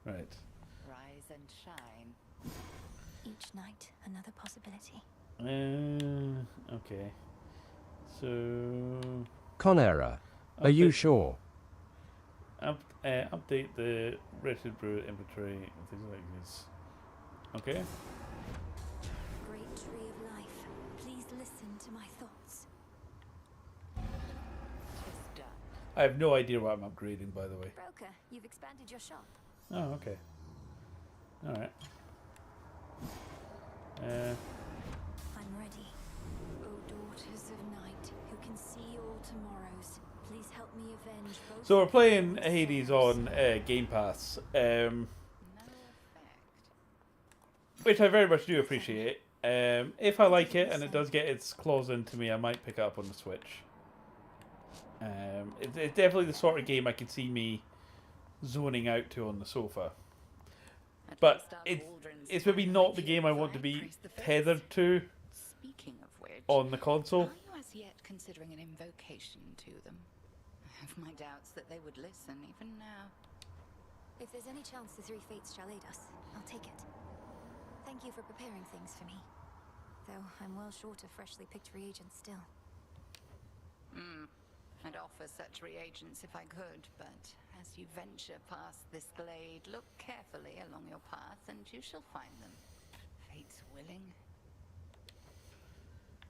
Right. Rise and shine. Each night, another possibility. Okay. So Conera. Are you sure? update the wretched brew inventory and things like this. Okay. Great tree of life, please listen to my thoughts. Tis done. I have no idea what I'm upgrading, by the way. Broker, you've expanded your shop. Oh, okay. Alright. I'm ready. O daughters of night, who can see all tomorrows, please help me avenge both. So we're playing Hades on Game Pass, which I very much do appreciate. If I like it and it does get its claws into me, I might pick it up on the Switch. It's definitely the sort of game I could see me zoning out to on the sofa. But it's maybe not the game I want to be tethered to Speaking of which, on the console. are you as yet considering an invocation to them? I have my doubts that they would listen even now. If there's any chance the three fates shall aid us, I'll take it. Thank you for preparing things for me. Though I'm well short of freshly picked reagents still. I'd offer such reagents if I could, but as you venture past this glade, look carefully along your path and you shall find them. Fate's willing.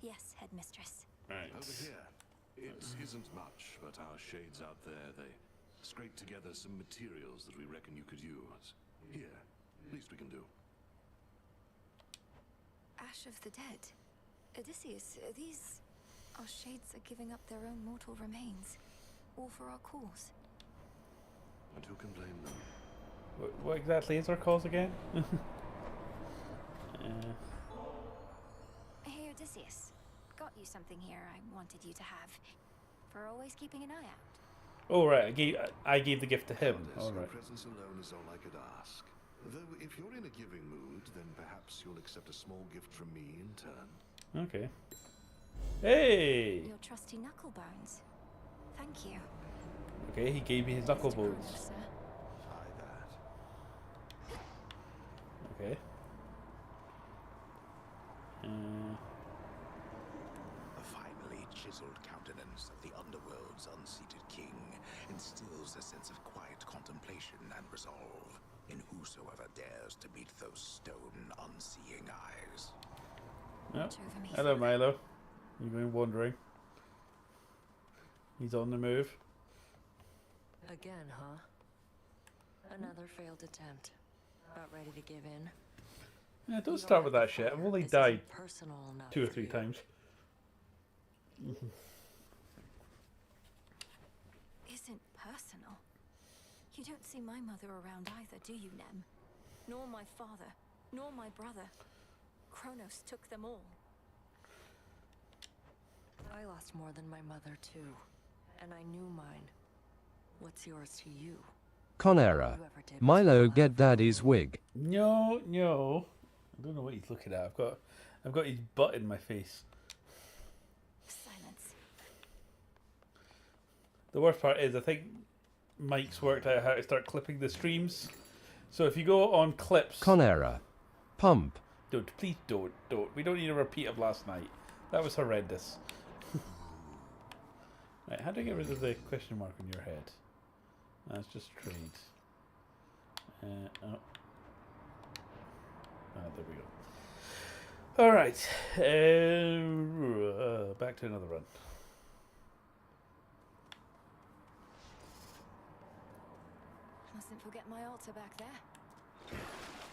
Yes, headmistress. Right. Over here. It isn't much, but our shades out there, they scrape together some materials that we reckon you could use. Here. Least we can do. Ash of the dead. Odysseus, these... Our shades are giving up their own mortal remains. All for our cause. And who can blame them? What exactly is our cause again? Hey, Odysseus. Got you something here I wanted you to have. For always keeping an eye out. Oh right, I gave the gift to him. Goddess, All your right. presence alone is all I could ask. Though if you're in a giving mood, then perhaps you'll accept a small gift from me in turn. Okay. Hey. Your trusty knucklebones. Thank you. Okay, he gave me his knuckle Mr. bones. Kronos, sir. Try that. Okay. The finely chiseled countenance of the Underworld's unseated king instills a sense of quiet contemplation and resolve in whosoever dares to meet those stone, unseeing eyes. Yep. Watch over me, Hello, sir. Milo. You've been wandering. He's on the move. Again, huh? Another failed attempt. About ready to give in? Yeah, don't start with that shit. I've only died Personal enough 2 or for 3 you. times. Isn't personal. You don't see my mother around either, do you, Nem? Nor my father, nor my brother. Kronos took them all. I lost more than my mother, too. And I knew mine. What's yours to you? Conera. Milo, get daddy's wig. No, no. I don't know what he's looking at. I've got his butt in my face. Silence. The worst part is I think Mike's worked out how to start clipping the streams. So if you go on clips, Conera. Pump. please don't. We don't need a repeat of last night. That was horrendous. Right, how do I get rid of the question mark on your head? That's just trade. Oh. There we go. All right. Back to another run. Mustn't forget my altar back there.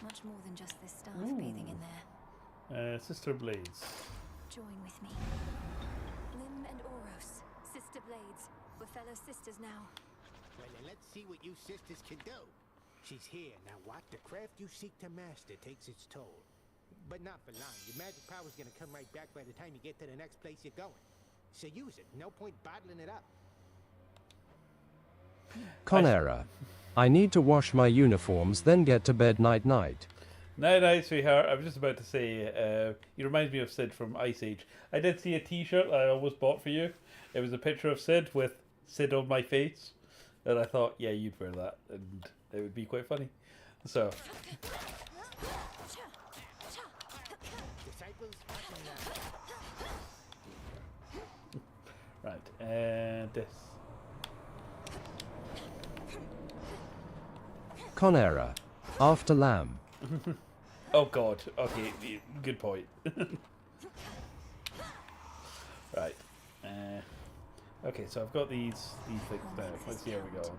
Much more than just this staff Ooh. bathing in there. Sister Blades. Join with me. Lim and Oros, sister blades. We're fellow sisters now. Well, then let's see what you sisters can do. She's here. Now what? The craft you seek to master takes its toll. But not for long. Your magic power's gonna come right back by the time you get to the next place you're going. So use it. No point bottling it up. Conera. I need to wash my uniforms, then get to bed night-night. Night, sweetheart. I was just about to say, you remind me of Sid from Ice Age. I did see a t-shirt I almost bought for you. It was a picture of Sid with Sid on my face. And I thought, yeah, you'd wear that. And it would be quite funny. So, Disciples, watching now. right. And this. Conera. After lamb. Oh, God. Okay, good point. Right. Okay, so I've got these things now. Let's see how we go.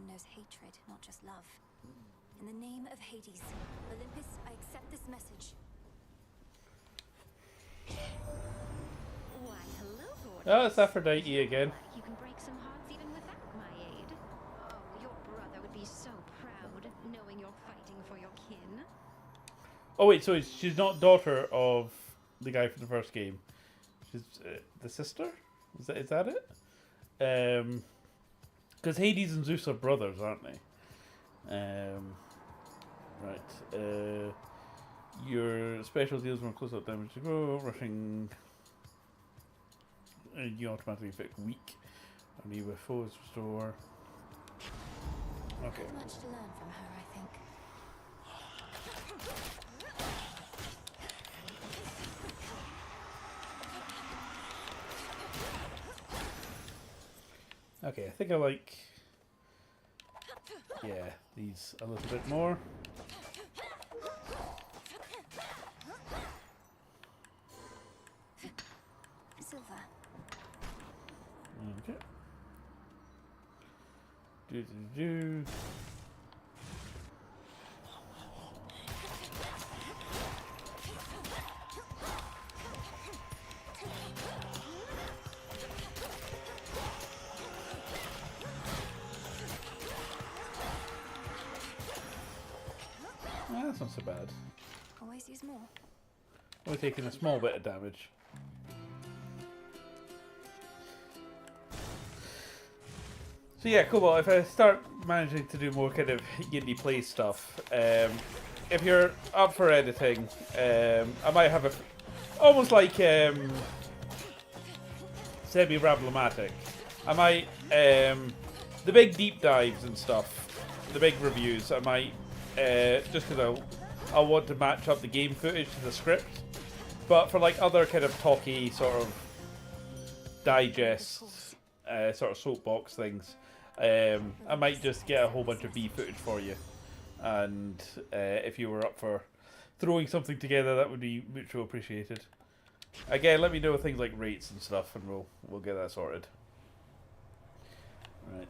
knows hatred, not just love. In the name of Hades, Olympus, I accept this message. Why, hello, Lord. Oh, it's Aphrodite again. You can break some hearts even without my aid. Oh, your brother would be so proud, knowing you're fighting for your kin. Oh wait, so she's not daughter of the guy from the first game. She's the sister? Is that it? Because Hades and Zeus are brothers, aren't they? Right. Your special deals more close-up damage to go, rushing. You automatically affect weak. Only with foes restore. Okay. Much to learn from her, I think. Okay, I think I like, these a little bit more. Silver. Okay. Do. That's not so bad. Always use more. We're taking a small bit of damage. So yeah, cool. Well, if I start managing to do more kind of YindyPlayZ stuff, if you're up for editing, I might have almost like semi-problematic. I might the big deep dives and stuff, the big reviews. I might just because I want to match up the game footage to the script. But for like other kind of talky sort of digest, sort of soapbox things, I might just get a whole bunch of B footage for you. And if you were up for throwing something together, that would be mutually appreciated. Again, let me know things like rates and stuff, and we'll get that sorted. Right.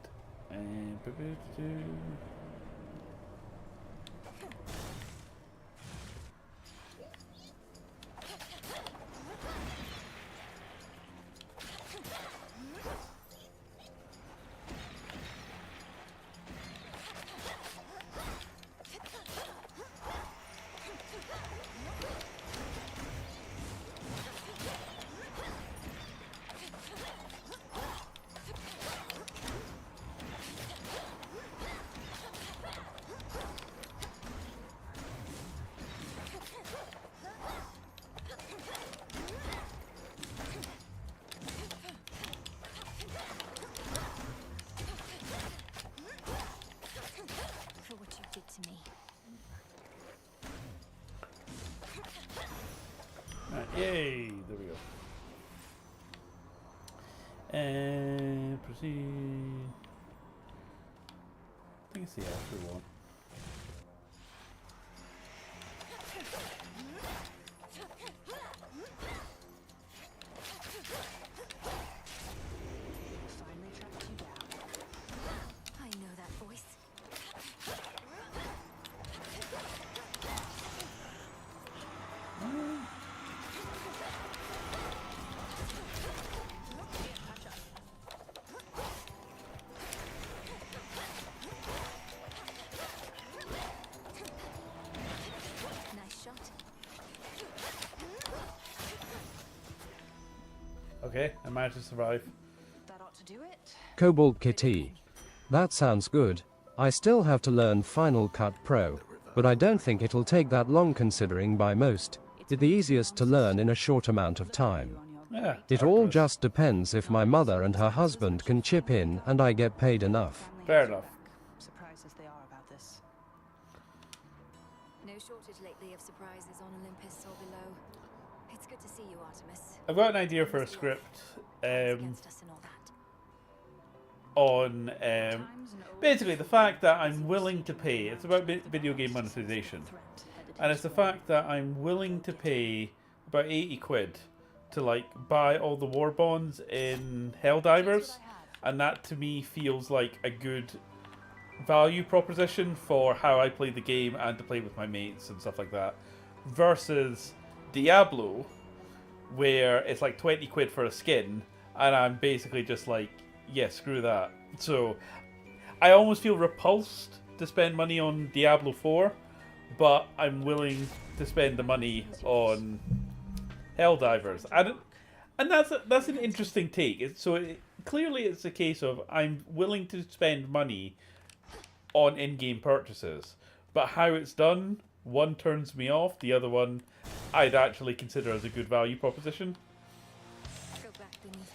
Yay! There we go. And proceed. I think it's the after one. Finally tracked you down. I know that voice. Okay, I managed to survive. That ought to do it. Cobalt Kitty. That sounds good. I still have to learn Final Cut Pro, but I don't think it'll take that long considering by most, it's the easiest to learn in a short amount of time. Yeah. It all just depends if my mother and her husband can chip in and I get paid enough. Fair enough. Surprised as they are about this. No shortage lately of surprises on Olympus or below. It's good to see you, Artemis. I've got an idea for a script on basically the fact that I'm willing to pay. It's about video game monetization, and it's the fact that I'm willing to pay about 80 quid to like buy all the war bonds in Helldivers, and that to me feels like a good value proposition for how I play the game and to play with my mates and stuff like that, versus Diablo, where it's like 20 quid for a skin, and I'm basically just like, yeah, screw that. So I almost feel repulsed to spend money on Diablo 4, but I'm willing to spend the money on Helldivers. And that's an interesting take. Clearly it's a case of I'm willing to spend money on in-game purchases, but how it's done, one turns me off, the other one I'd actually consider as a good value proposition. Go back beneath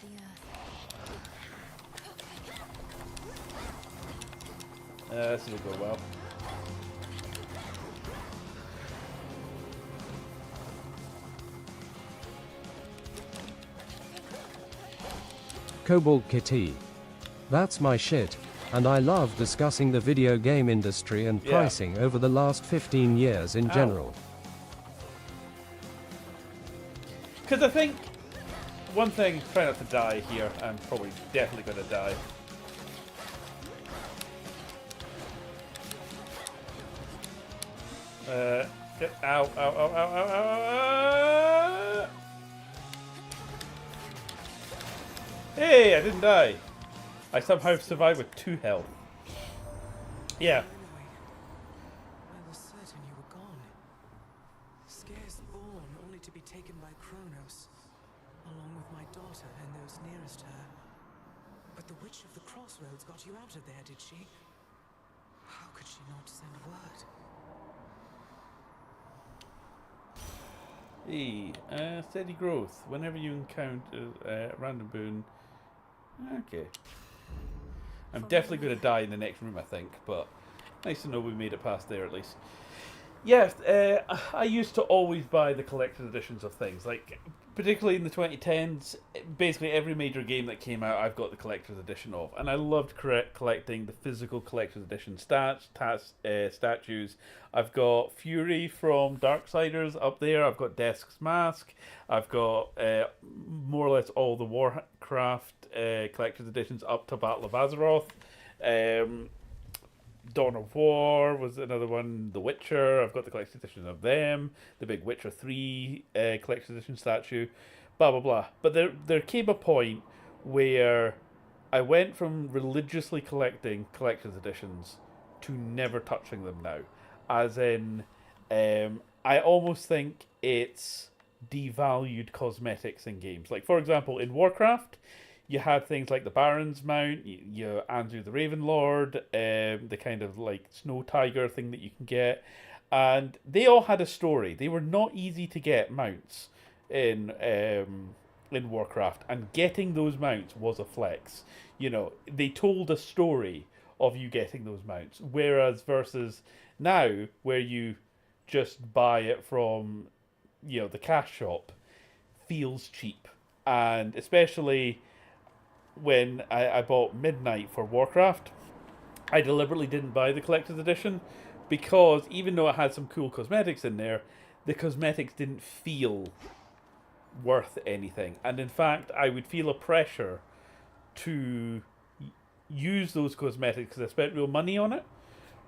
the earth. This will go well. Cobalt Kitty. That's my shit, and I love discussing the video game industry and Yeah. pricing over the last 15 years in general. Because I think one thing, try not to die here. I'm probably definitely going to die. Ow, ow, ow, ow, ow, ow. Hey, I didn't die. I somehow survived with 2 health. Yeah. I was certain you were gone. Scarce born, only to be taken by Kronos, along with my daughter and those nearest her. But the Witch of the Crossroads got you out of there, did she? How could she not send word? Hey, steady growth. Whenever you encounter a random boon. Okay. I'm definitely going to die in the next room, I think, but nice to know we made it past there at least. Yes, I used to always buy the collector's editions of things, like particularly in the 2010s. Basically, every major game that came out, I've got the collector's edition of, and I loved collecting the physical collector's edition statues. I've got Fury from Darksiders up there. I've got Desk's Mask. I've got more or less all the Warcraft collector's editions up to Battle of Azeroth. Dawn of War was another one. The Witcher, I've got the collector's edition of them. The big Witcher 3 collector's edition statue. Blah, blah, blah. But there came a point where I went from religiously collecting collector's editions to never touching them now. As in, I almost think it's devalued cosmetics in games. Like, for example, in Warcraft, you had things like the Baron's Mount, Andrew the Ravenlord, the kind of like Snow Tiger thing that you can get. And they all had a story. They were not easy to get mounts in Warcraft. And getting those mounts was a flex. They told a story of you getting those mounts. Whereas versus now, where you just buy it from, the cash shop, feels cheap. And especially when I bought Midnight for Warcraft, I deliberately didn't buy the collector's edition because even though it had some cool cosmetics in there, the cosmetics didn't feel worth anything. And in fact, I would feel a pressure to use those cosmetics because I spent real money on it,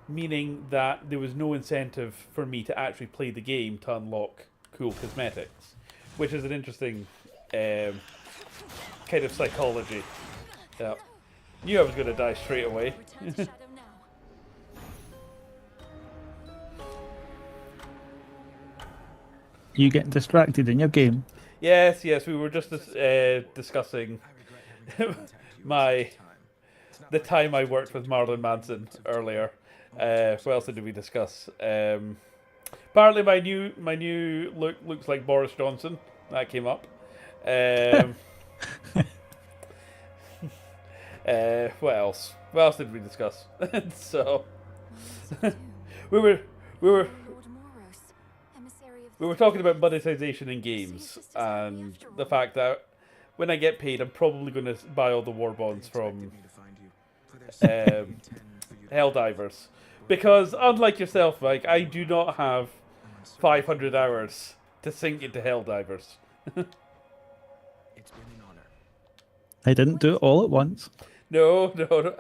meaning that there was no incentive for me to actually play the game to unlock cool cosmetics, which is an interesting kind of psychology. Yeah. Knew I was going to die straight away. You get distracted in your game. Yes, we were just discussing the time I worked with Marilyn Manson earlier. What else did we discuss? Apparently my new look looks like Boris Johnson. That came up. What else? What else did we discuss? So we were talking about monetization in games and the fact that when I get paid, I'm probably going to buy all the war bonds from Helldivers, because unlike yourself, Mike, I do not have 500 hours to sink into Helldivers. I didn't do it all at once. No.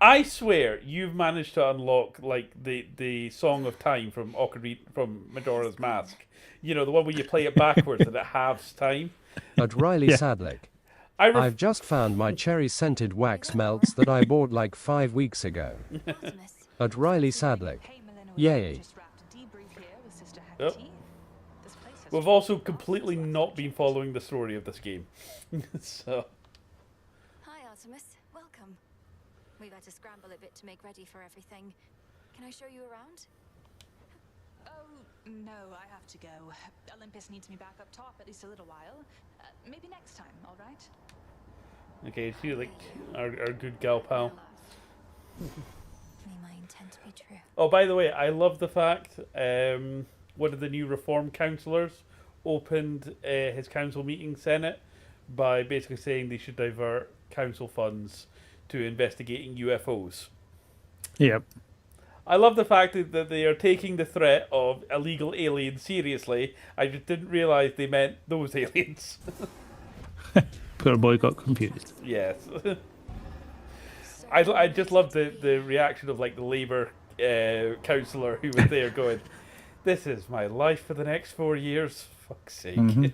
I swear you've managed to unlock like the Song of Time from from Majora's Mask. You know, the one where you play it backwards and it halves time. At Riley Sadlick. I've just found my cherry-scented wax melts that I bought like 5 weeks ago. At Riley Sadlick. Yay. Yep. We've also completely not been following the story of this game. So. Hi, Artemis. Welcome. We've had to scramble a bit to make ready for everything. Can I show you around? Oh, no, I have to go. Olympus needs me back up top at least a little while. Maybe next time, all right? Okay, see, like our good gal pal. May my intent be true. Oh, by the way, I love the fact one of the new reform councillors opened his council meeting Senate by basically saying they should divert council funds to investigating UFOs. Yep. I love the fact that they are taking the threat of illegal aliens seriously. I just didn't realise they meant those aliens. Poor boy got confused. Yes. I just love the reaction of like the Labour councillor who was there going, "This is my life for the next 4 years." Fuck's sake. Mm-hmm.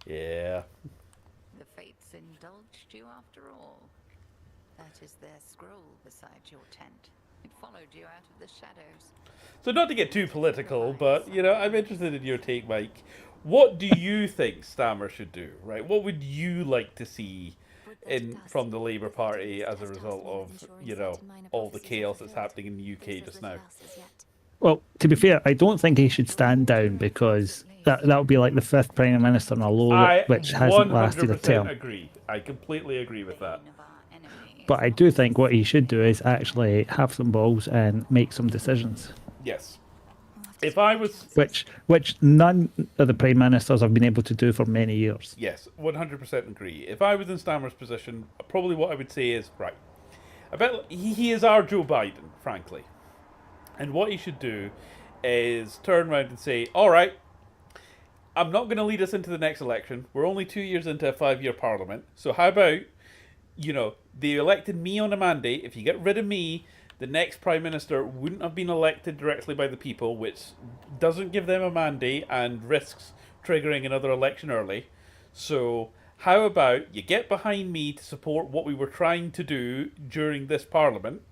The fates indulged you after all. That is their scroll beside your tent. It followed you out of the shadows. So not to get too political, but you know, I'm interested in your take, Mike. What do you think Stammer should do? Right? What would you like to see from the Labour Party as a result of, you know, all the chaos that's happening in the UK just now? Well, to be fair, I don't think he should stand down because that would be like the 5th Prime Minister in a row, which hasn't lasted a term. Agree. I completely agree with that. But I do think what he should do is actually have some balls and make some decisions. Yes. If I was... Which none of the Prime Ministers have been able to do for many years. Yes, 100% agree. If I was in Stammer's position, probably what I would say is, right, I bet he is our Joe Biden, frankly. And what he should do is turn around and say, all right, I'm not going to lead us into the next election. We're only 2 years into a 5-year parliament. So how about, you know, they elected me on a mandate. If you get rid of me, the next Prime Minister wouldn't have been elected directly by the people, which doesn't give them a mandate and risks triggering another election early. So how about you get behind me to support what we were trying to do during this Parliament,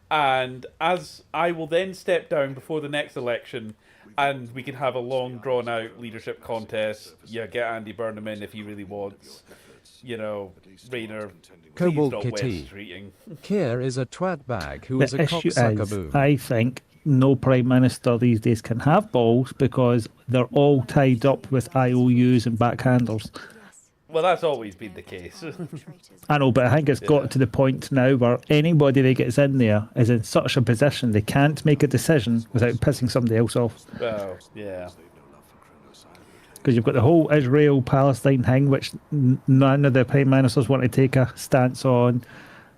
and as I will then step down before the next election, and we can have a long drawn-out leadership contest. Yeah, get Andy Burnham in if he really wants. You know, Rayner, Cobalt please stop Kitty. West Streeting. Keir is a twat bag who The is a issue cocksucker is, boo. I think no Prime Minister these days can have balls because they're all tied up with IOUs and backhanders. Well, that's always been the case. I know, but I think it's got to the point now where anybody that gets in there is in such a position they can't make a decision without pissing somebody else off. Well, yeah. Because you've got the whole Israel-Palestine thing, which none of the Prime Ministers want to take a stance on.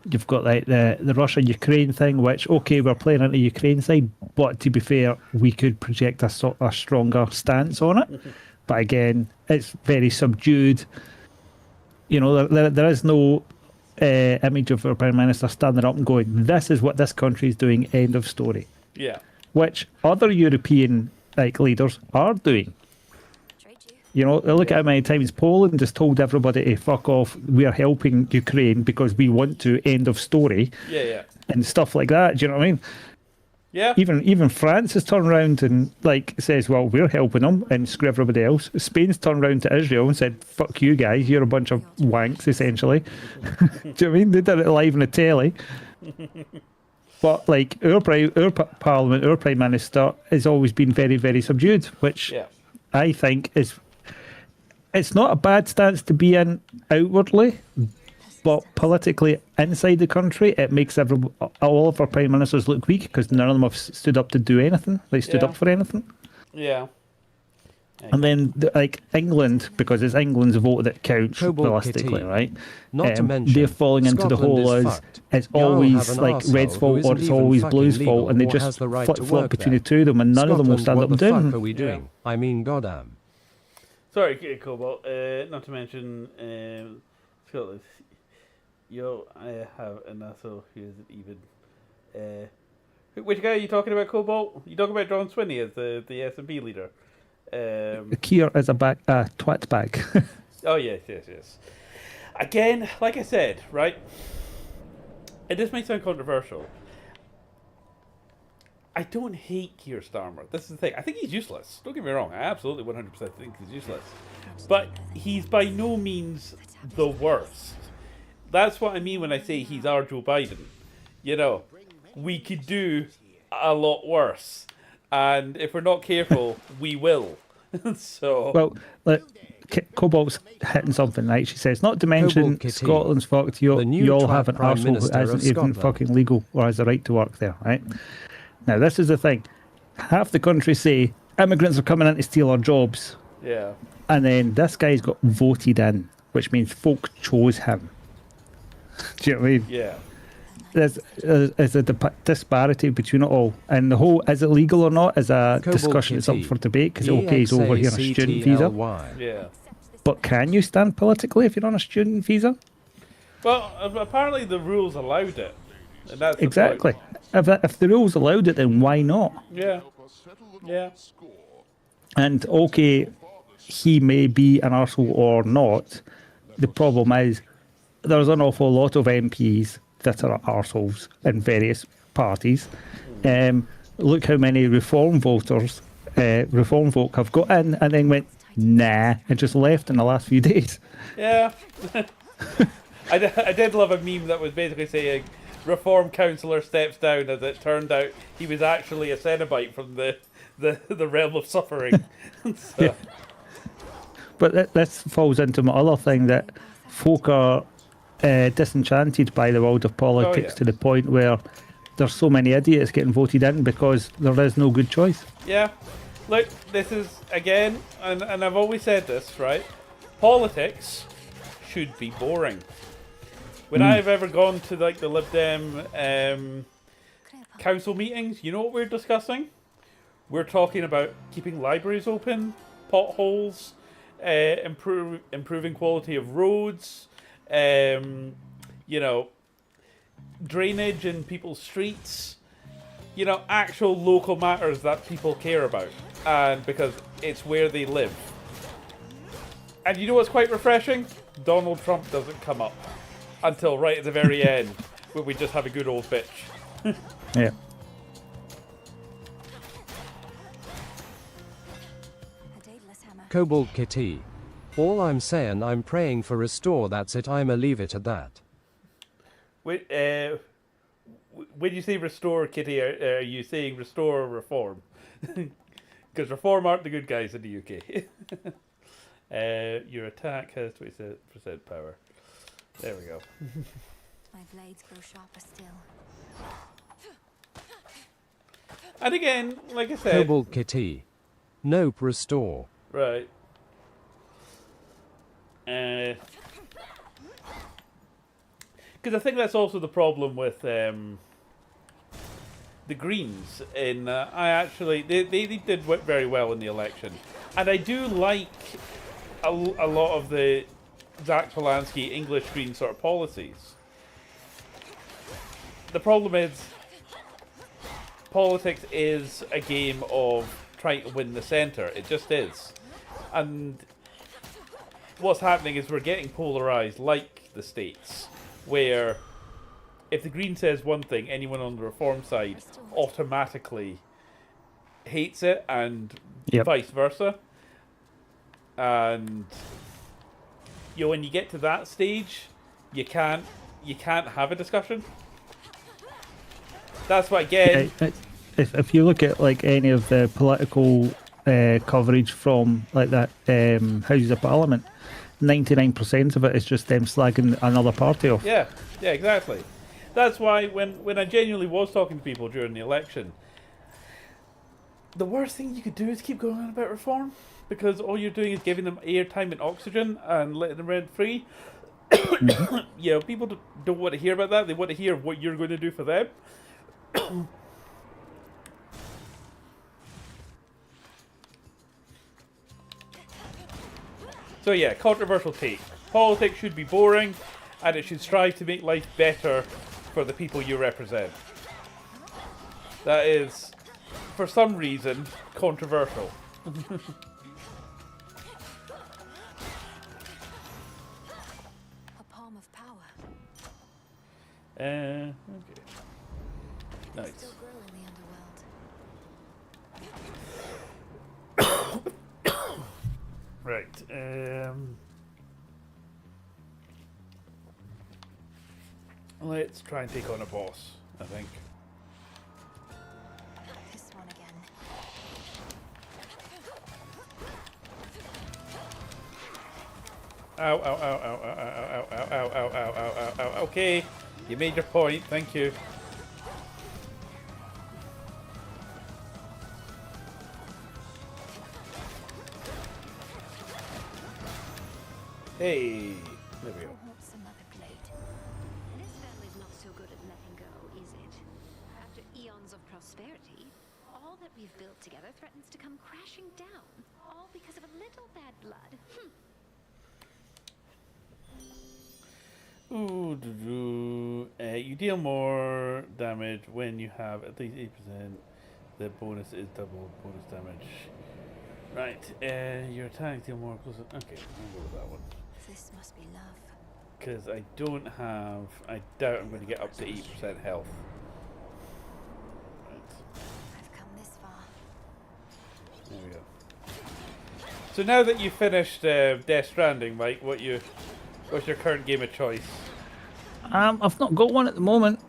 You've got like the Russia-Ukraine thing, which, okay, we're playing on the Ukraine side, but to be fair, we could project a stronger stance on it. But again, it's very subdued. You know, there is no image of our Prime Minister standing up and going, this is what this country is doing, end of story. Yeah. Which other European leaders are doing. You know, look at how many times Poland just told everybody to fuck off, we are helping Ukraine because we want to, end of story. Yeah. And stuff like that, do you know what I mean? Yeah. Even France has turned around and says, well, we're helping them, and screw everybody else. Spain's turned around to Israel and said, fuck you guys, you're a bunch of wanks, essentially. Do you know what I mean? They did it live on the telly. But our Parliament, our Prime Minister has always been very, very subdued, which I think is... It's not a bad stance to be in outwardly, but politically inside the country, it makes all of our prime ministers look weak because none of them have stood up to do anything. They stood up for anything. Yeah. And then, England, because it's England's vote that counts realistically, right? Not to mention, they're falling into the Scotland whole is as fucked. it's Y'all always have an arsehole Red's who fault or isn't it's even always fucking Blue's legal fault, and they or just has the right to flip-flop work between there. the two of them, and none of them will stand Scotland, up what and the do fuck anything. are we doing? I mean, goddamn. Sorry, Cobalt. Not to mention, Scotland. Yo, I have an asshole who isn't even. Which guy are you talking about, Cobalt? You talking about John Swinney as the S&P leader? Kier is a twat bag. Oh, yes. Again, like I said, right? And this might sound controversial. I don't hate Keir Starmer. This is the thing. I think he's useless. Don't get me wrong. I absolutely 100% think he's useless. But he's by no means the worst. That's what I mean when I say he's our Joe Biden. You know, we could do a lot worse. And if we're not careful, we will. So... Well, look, Cobalt's hitting something, right? She says, not to mention Cobalt Kitty, Scotland's fucked. You all have an Prime arsehole who Minister of isn't even Scotland. fucking legal or has the right to work there, right? Now, this is the thing. Half the country say immigrants are coming in to steal our jobs. Yeah. And then this guy's got voted in, which means folk chose him. Do you know what I mean? Yeah. There's a disparity between it all. And the whole, is it legal or not, is a Cobalt discussion that's up Kitty. for debate, because okay, he's over here on a student visa. EXACTLY. Yeah. But can you stand politically if you're on a student visa? Well, apparently the rules allowed it. And that's the Exactly. point. If the rules allowed it, then why not? Yeah. Yeah. And okay, he may be an arsehole or not. The problem is there's an awful lot of MPs that are arseholes in various parties. Look how many reform folk have got in and then went, nah, and just left in the last few days. Yeah. I did love a meme that was basically saying, Reform councillor steps down, as it turned out he was actually a Cenobite from the realm of suffering. So. Yeah. But this falls into my other thing, that folk are disenchanted by the world of politics to the point where there's so many idiots getting voted in because there is no good choice. Yeah. Look, this is, again, and I've always said this, right? Politics should be boring. When I've ever gone to like the Lib Dem council meetings, you know what we're discussing? We're talking about keeping libraries open, potholes, improving quality of roads, you know, drainage in people's streets, you know, actual local matters that people care about, and because it's where they live. And you know what's quite refreshing? Donald Trump doesn't come up until right at the very end, where we just have a good old bitch. Yeah. Cobalt Kitty. All I'm saying, I'm praying for restore, that's it, I'ma leave it at that. When you say restore, Kitty, are you saying restore or reform? Because reform aren't the good guys in the UK. Your attack has 20% power. There we go. My blades grow sharper still. And again, like I said... Cobalt Kitty. Nope, restore. Right. Because I think that's also the problem with the Greens. In I actually they did very well in the election, and I do like a lot of the Zach Polanski English Green sort of policies. The problem is politics is a game of trying to win the centre. It just is, and what's happening is we're getting polarised like the States, where if the Green says one thing, anyone on the Reform side automatically hates it, and vice versa. And you know, when you get to that stage, you can't have a discussion. That's what, again... If you look at like any of the political coverage from like that Houses of Parliament, 99% of it is just them slagging another party off. Yeah, exactly. That's why when I genuinely was talking to people during the election, the worst thing you could do is keep going on about reform, because all you're doing is giving them airtime and oxygen and letting them rent free. You know, people don't want to hear about that. They want to hear what you're going to do for them. So yeah, controversial take. Politics should be boring, and it should strive to make life better for the people you represent. That is, for some reason, controversial. A palm of power. Okay. They Nice. still grow in the underworld. Right. Let's try and take on a boss, I think. This one again. Ow, ow, ow, ow, ow, ow, ow, ow, ow, ow, ow, ow, ow, ow. Okay, you made your point, thank you. Hey, there we go. What's another blade? This family's not so good at letting go, is it? After eons of prosperity, all that we've built together threatens to come crashing down, all because of a little bad blood. Ooh, you deal more damage when you have at least 8%. The bonus is double bonus damage. Right, your attacks deal more close. Okay, I'll go with that one. This must be love. Because I don't have. I doubt I'm going to get up to 8% health. Right. I've come this far. There we go. So now that you've finished Death Stranding, Mike, what's your current game of choice? I've not got one at the moment.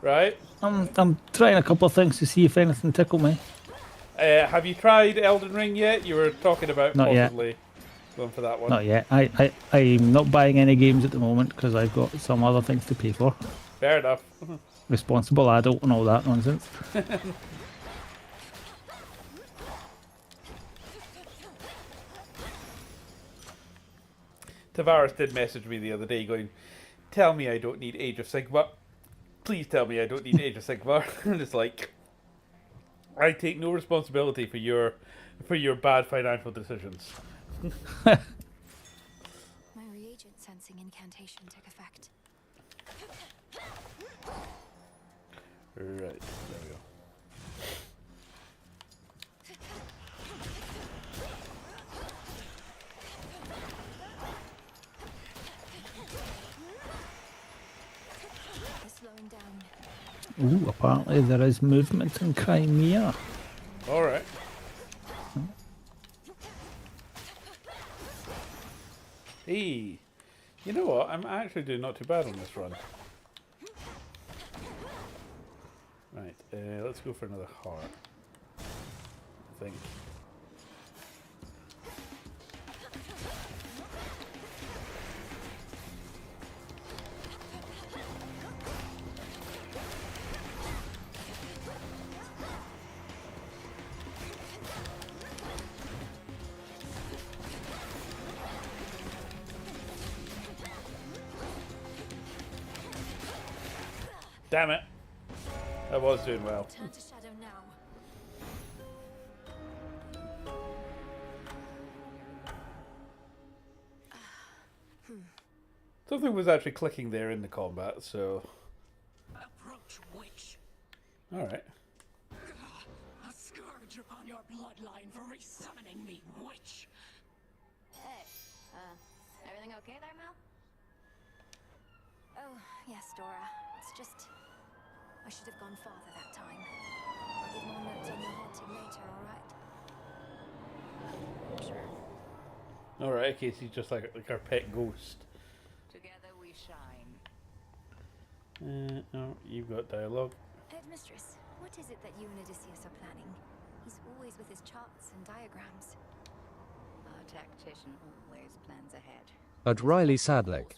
Right. I'm trying a couple of things to see if anything tickle me. Have you tried Elden Ring yet? You were talking about Not yet. possibly going for that one. Not yet. I'm not buying any games at the moment because I've got some other things to pay for. Fair enough. Responsible adult and all that nonsense. Tavares did message me the other day going, tell me I don't need Age of Sigmar. Please tell me I don't need Age of Sigmar. And it's like, I take no responsibility for your bad financial decisions. My reagent sensing incantation took effect. Right, there we go. They're slowing down. Ooh, apparently there is movement in Crimea. Alright. Hey, you know what? I'm actually doing not too bad on this run. Right, let's go for another heart. I think. Damn it! I was doing well. Turn to shadow now. Something was actually clicking there in the combat, so. Approach, witch. Alright. A scourge upon your bloodline for resummoning me, witch. Hey, everything okay there, Mel? Oh, yes, Dora. It's just... I should have gone farther that time. I'll give more notes on your haunting later, alright? Sure. Alright, okay, so he's just like our pet ghost. Together we shine. Oh, you've got dialogue. Headmistress, what is it that you and Odysseus are planning? He's always with his charts and diagrams. Our tactician always plans ahead. At Riley Sadlick.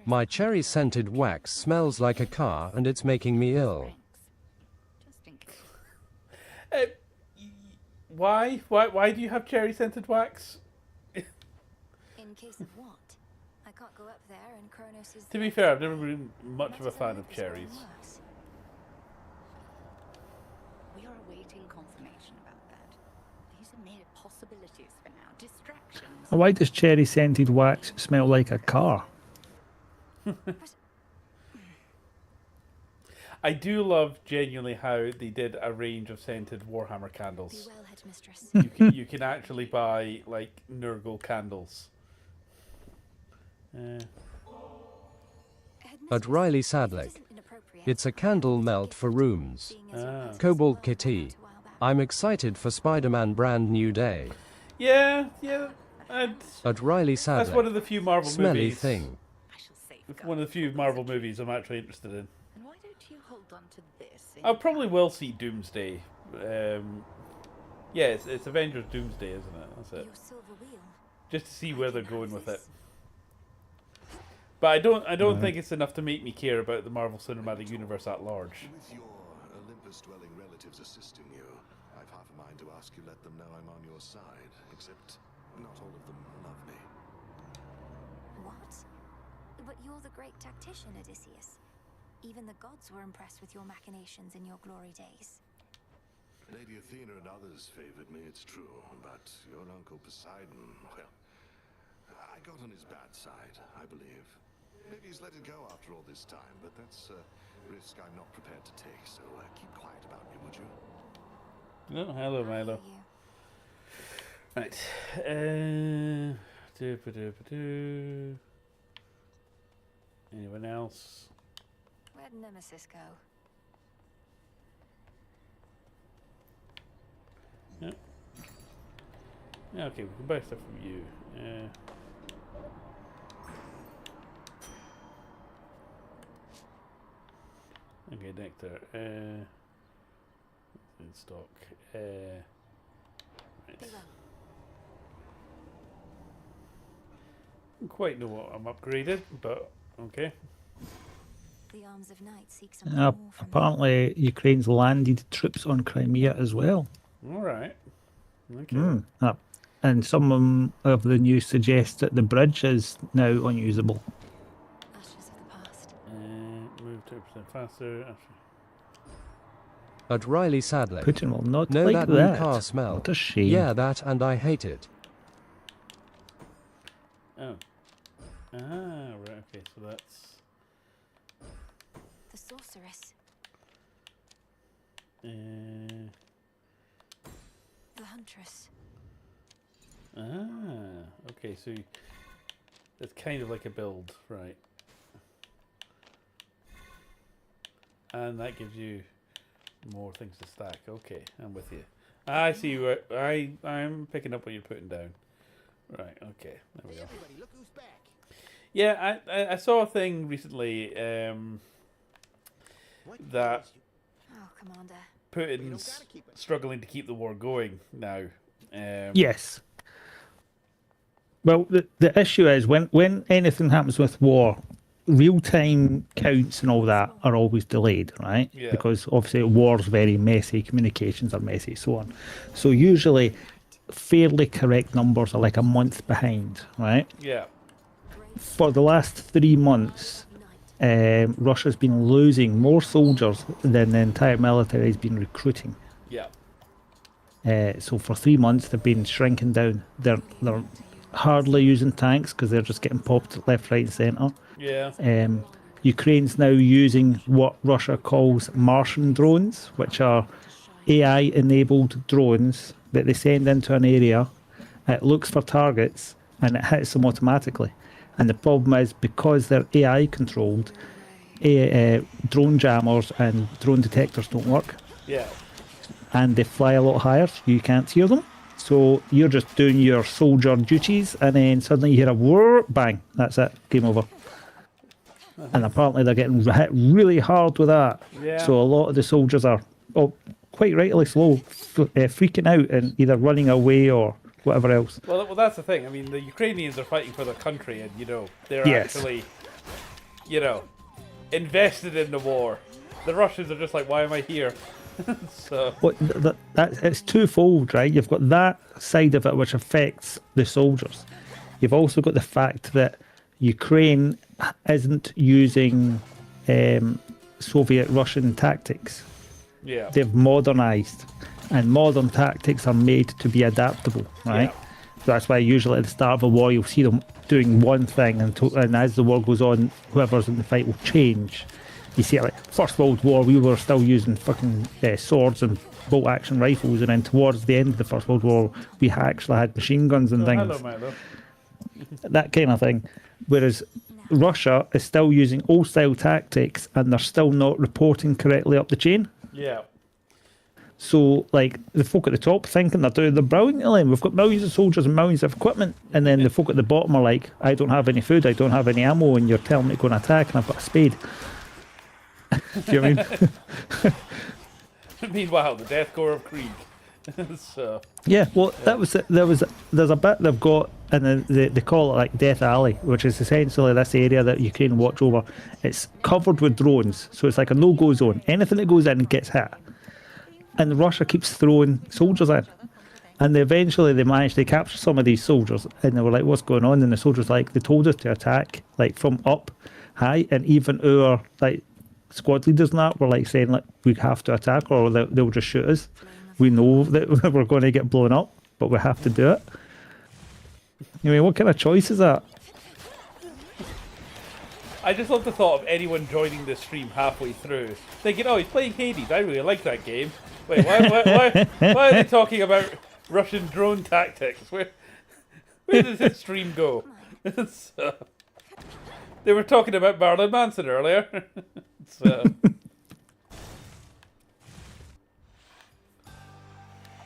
My cherry-scented wax smells like a car and it's making me ill. Just in case. Why? Why do you have cherry-scented wax? In case of what? I can't go up there and Kronos is... To be fair, I've never been much of a fan of cherries. We are awaiting confirmation about that. These are mere possibilities for now. Distractions. Why does cherry scented wax smell like a car? I do love genuinely how they did a range of scented Warhammer candles. Be well, headmistress. You can actually buy like Nurgle candles. At Riley Sadlick. It's a candle melt for rooms. Cobalt Kitty. I'm excited for Spider-Man Brand New Day. Yeah. At Riley Sadlick. That's one of the few Marvel Smelly movies. thing. One of the few Marvel movies I'm actually interested in. And why don't you hold on to this? I probably will see Doomsday. Yeah, it's Avengers Doomsday, isn't it? That's it. Your silver wheel. Just to see where they're going with it. But I don't think it's enough to make me care about the Marvel Cinematic Universe at large. With your Olympus-dwelling relatives assisting you, I've half a mind to ask you let them know I'm on your side, except not all of them love me. What? But you're the great tactician, Odysseus. Even the gods were impressed with your machinations in your glory days. Lady Athena and others favored me, it's true, but your uncle Poseidon, well, I got on his bad side, I believe. Maybe he's let it go after all this time, but that's a risk I'm not prepared to take, so keep quiet about me, would you? Oh, hello, Milo. Right. Anyone else? Where'd Nemesis go? Yeah. Yeah, okay, we can buy stuff from you. Okay, nectar. In stock. Right. Don't quite know what I'm upgraded, but okay. The arms of night seek something more from Apparently, Ukraine's landed troops on Crimea as well. All right. Okay. And some of the news suggest that the bridge is now unusable. Ashes of the past. Move 2% faster. At Riley Sadlick. Putin will not know like that that. new car smell. What a shame. Yeah, that, and I hate it. Oh. Ah, right. Okay, so that's The sorceress. The huntress. Okay, so it's kind of like a build, right? And that gives you more things to stack. Okay, I'm with you. I see what I'm picking up what you're putting down. Right, okay, there we go. Look who's back. Yeah, I saw a thing recently that Oh, Commander. Putin's struggling to keep the war going now. Yes. Well, the issue is when anything happens with war, real-time counts and all that are always delayed, right? Yeah. Because obviously war's very messy, communications are messy, so on. So usually fairly correct numbers are like a month behind, right? Yeah. For the last 3 months, Russia's been losing more soldiers than the entire military has been recruiting. Yeah. So for 3 months they've been shrinking down. They're hardly using tanks because they're just getting popped left, right, and centre. Yeah. Ukraine's now using what Russia calls Martian drones, which are AI-enabled drones that they send into an area. It looks for targets and it hits them automatically. And the problem is because they're AI controlled, drone jammers and drone detectors don't work. Yeah. And they fly a lot higher, so you can't hear them. So you're just doing your soldier duties, and then suddenly you hear a whir, bang, that's it, game over. And apparently they're getting hit really hard with that. Yeah. So a lot of the soldiers are, quite rightly slow, freaking out and either running away or whatever else. Well, that's the thing. I mean, the Ukrainians are fighting for their country, and they're Yes. actually, invested in the war. The Russians are just like, why am I here? So. Well, it's twofold, right? You've got that side of it which affects the soldiers. You've also got the fact that Ukraine isn't using Soviet Russian tactics. Yeah. They've modernized, and modern tactics are made to be adaptable, right? Yeah. So that's why usually at the start of a war you'll see them doing one thing, and as the war goes on, whoever's in the fight will change. You see, like First World War, we were still using fucking swords and bolt action rifles, and then towards the end of the First World War, we actually had machine guns and things. Hello, Milo. That kind of thing. Whereas Russia is still using old style tactics, and they're still not reporting correctly up the chain. Yeah. So, like, the folk at the top thinking they're doing the brilliantly, and we've got millions of soldiers and millions of equipment, and then the folk at the bottom are like, I don't have any food, I don't have any ammo, and you're telling me to go and attack, and I've got a spade. Do you know what I mean? Meanwhile, the Death Corps of Krieg. So. Yeah, well, there's a bit they've got, and they call it like Death Alley, which is essentially this area that Ukraine watch over. It's covered with drones, so it's like a no-go zone. Anything that goes in gets hit. And Russia keeps throwing soldiers in. And eventually they managed to capture some of these soldiers, and they were like, what's going on? And the soldiers like, they told us to attack, like from up high, and even our like squad leaders and that were like saying like, we have to attack or they'll just shoot us. We know that we're going to get blown up, but we have to do it. I mean, what kind of choice is that? I just love the thought of anyone joining this stream halfway through, thinking, oh, he's playing Hades, I really like that game. Wait, why are they talking about Russian drone tactics? Where does this stream go? So, they were talking about Marilyn Manson earlier. So.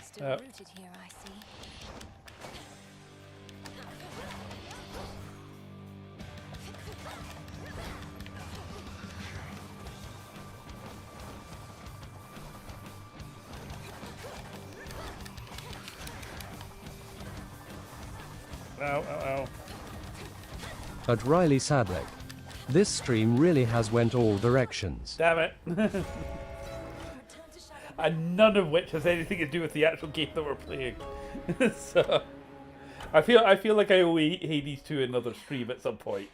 Still rooted here, I see. Ow. At Riley Sadek. This stream really has went all directions. Damn it. And none of which has anything to do with the actual game that we're playing. So I feel like I owe Hades to another stream at some point.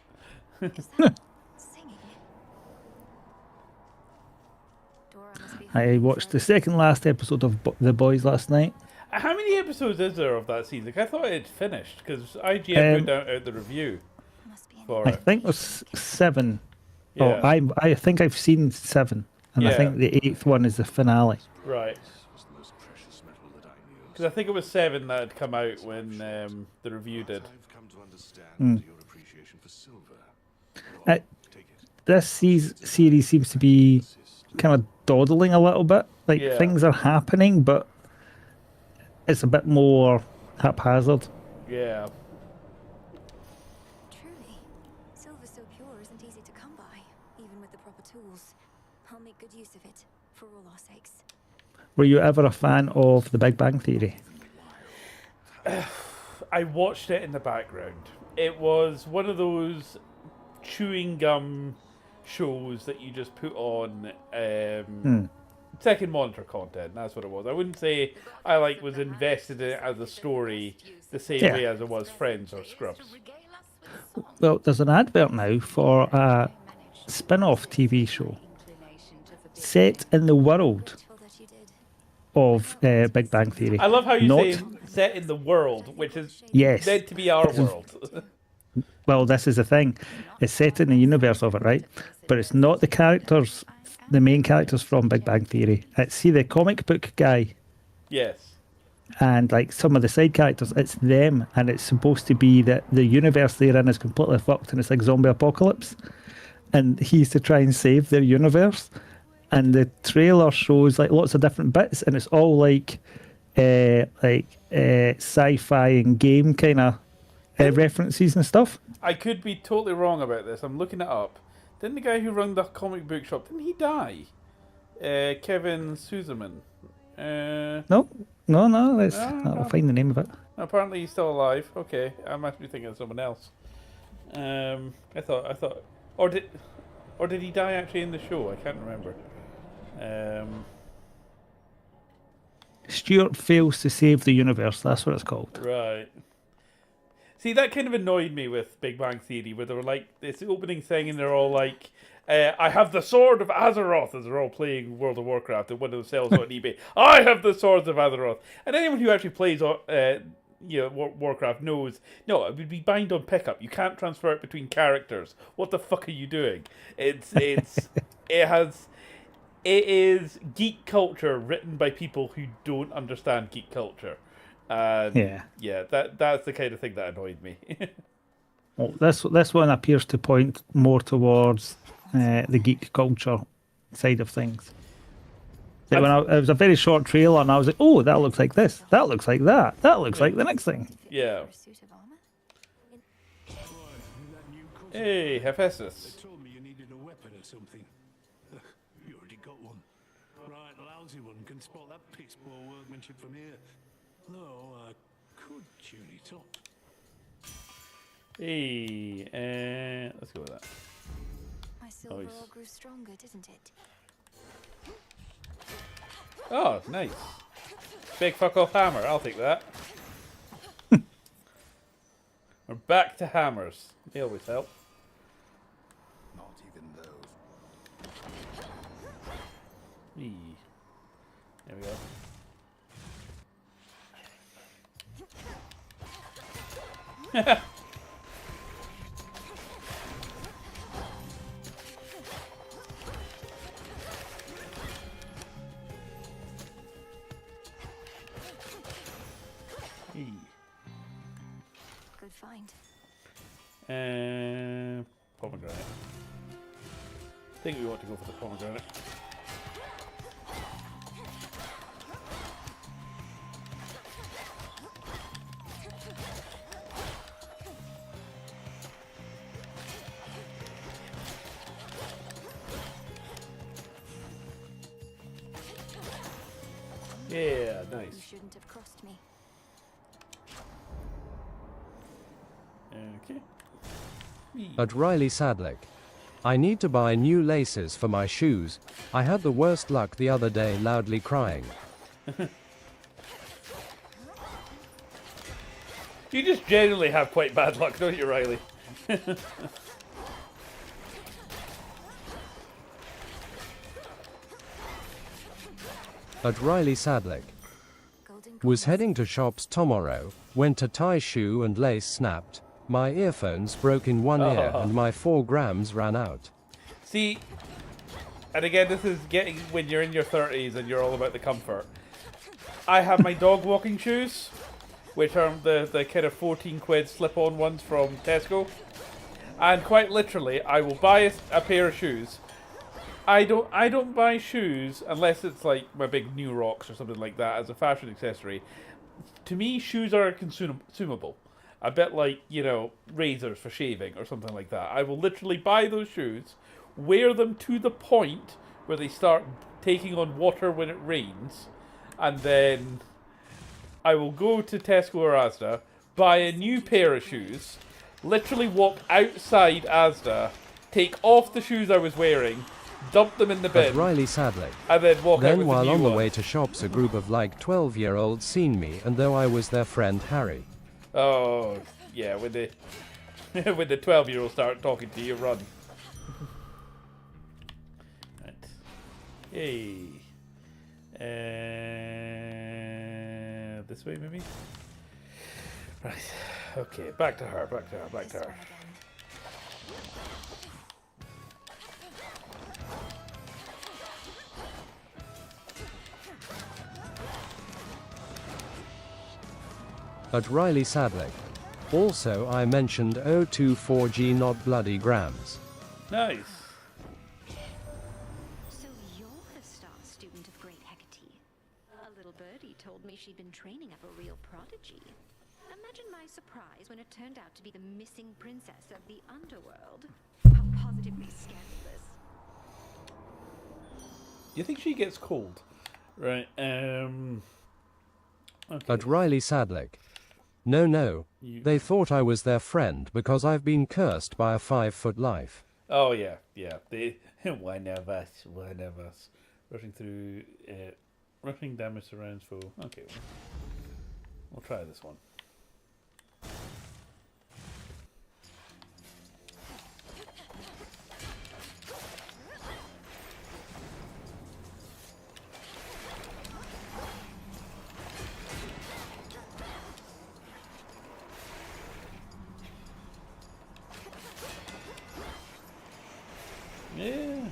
I watched the second last episode of The Boys last night. How many episodes is there of that season? Like, I thought it finished because IGN put out the review for I it. think there's 7. Yeah. Oh, I think I've seen 7, and I think the 8th one is the finale. Right. Because I think it was 7 that had come out when the review did. This series seems to be kind of dawdling a little bit. Like, things are happening, but it's a bit more haphazard. Yeah. Truly, silver so pure isn't easy to come by, even with the proper tools. I'll make good use of it, for all our sakes. Were you ever a fan of The Big Bang Theory? I watched it in the background. It was one of those chewing gum shows that you just put on second monitor content. That's what it was. I wouldn't say I was invested in it as a story the same way as it was Friends or Scrubs. Well, there's an advert now for a spin-off TV show set in the world of Big Bang Theory. I love how you say set in the world, which is meant to be our world. Well, this is the thing. It's set in the universe of it, right? But it's not the characters, the main characters from Big Bang Theory. It's, see, the comic book guy. Yes. And like some of the side characters, it's them, and it's supposed to be that the universe they're in is completely fucked, and it's like zombie apocalypse, and he's to try and save their universe. And the trailer shows like lots of different bits, and it's all like sci-fi and game kind of references and stuff. I could be totally wrong about this. I'm looking it up. Didn't the guy who ran the comic book shop, didn't he die? Kevin Suzeman. No. I'll find the name of it. Apparently he's still alive. Okay, I must be thinking of someone else. I thought, or did he die actually in the show? I can't remember. Stuart fails to save the universe. That's what it's called. Right. See, that kind of annoyed me with Big Bang Theory, where they were like this opening thing, and they're all like, "I have the sword of Azeroth," as they're all playing World of Warcraft, and one of them sells on eBay. I have the swords of Azeroth, and anyone who actually plays Warcraft knows. No, it would be bind on pickup. You can't transfer it between characters. What the fuck are you doing? It is geek culture written by people who don't understand geek culture. And that's the kind of thing that annoyed me. Well, this one appears to point more towards the geek culture side of things. So it was a very short trailer, and I was like, "Oh, that looks like this. That looks like that. That looks like the next thing." Yeah. Hey, Hephaestus. They told me you needed a weapon or something. You already got one. Right, lousy one. Can spot that piss poor workmanship from here. Though I could tune it up. Hey, let's go with that. My silver all grew stronger, didn't it? Oh, nice. Big fuck off hammer. I'll take that. We're back to hammers. They always help. Not even those. There we go. Good find. Pomegranate. I think we want to go for the pomegranate. Yeah, nice. You shouldn't have crossed me. Okay. At Riley Sadlick. I need to buy new laces for my shoes. I had the worst luck the other day loudly crying. You just generally have quite bad luck, don't you, Riley? At Riley Sadlick. Was heading to shops tomorrow, went to tie shoe and lace snapped. My earphones broke in one ear and my 4 grams ran out. See, and again, this is getting when you're in your 30s and you're all about the comfort. I have my dog walking shoes, which are the kind of 14 quid slip-on ones from Tesco. And quite literally, I will buy a pair of shoes. I don't buy shoes unless it's like my big new rocks or something like that as a fashion accessory. To me, shoes are consumable. A bit like, razors for shaving or something like that. I will literally buy those shoes, wear them to the point where they start taking on water when it rains, and then I will go to Tesco or Asda, buy a new pair of shoes, literally walk outside Asda, take off the shoes I was wearing, dump them in the bin, At Riley Sadlick. and then walk out Then with while the on new the one. way to shops a group of like 12-year-olds seen me and though I was their friend Harry. Oh, yeah, when the 12-year-olds start talking to you, run. Right. Hey. This way, maybe? Right. Okay, back to her. At Riley Sadlick. Also I mentioned 024G not bloody grams. Nice. So you're the star student of Great Hecate. A little birdie told me she'd been training up a real prodigy. Imagine my surprise when it turned out to be the missing princess of the Underworld. How positively scandalous. You think she gets cold? Right, Okay. At Riley Sadlick. No. They thought I was their friend because I've been cursed by a 5-foot life. Oh, yeah. One of us. Rushing through, rushing damage surrounds foe. Okay, we'll try this one. Yeah.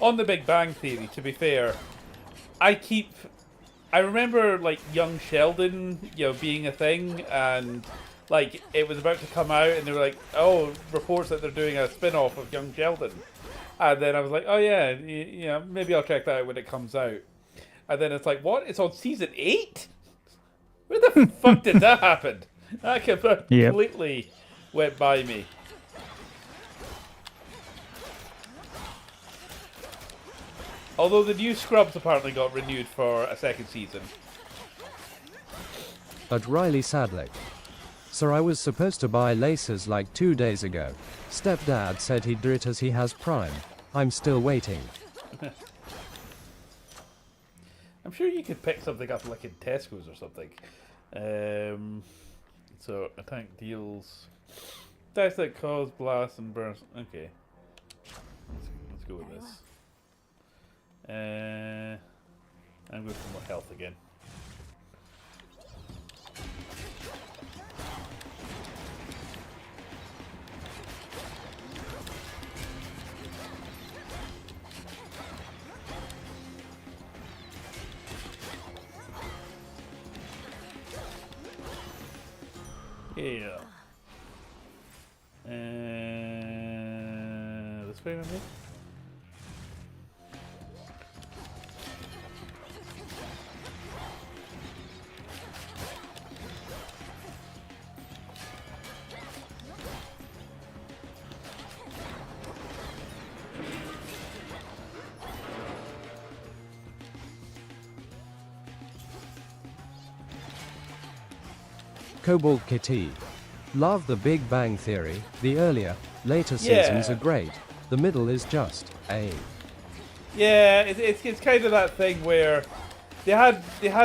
On the Big Bang Theory, to be fair, I remember like young Sheldon, being a thing, and like it was about to come out, and they were like, "Oh, reports that they're doing a spin-off of Young Sheldon," and then I was like, "Oh yeah, maybe I'll check that out when it comes out." And then it's like, "What? It's on season 8? Where the fuck did that happen?" That completely went by me. Although the new Scrubs apparently got renewed for a second season. At Riley Sadlick. Sir, I was supposed to buy laces like 2 days ago. Stepdad said he'd do it as he has Prime. I'm still waiting. I'm sure you could pick something up like in Tesco's or something. So, attack deals... Dice that cause blast and burst. Okay. Let's go with this. I'm going for more health again. Yeah. This way, maybe? Cobalt Kitty. Love the Big Bang Theory. The earlier, later seasons are great. The middle is just Yeah, it's kind of that thing where they had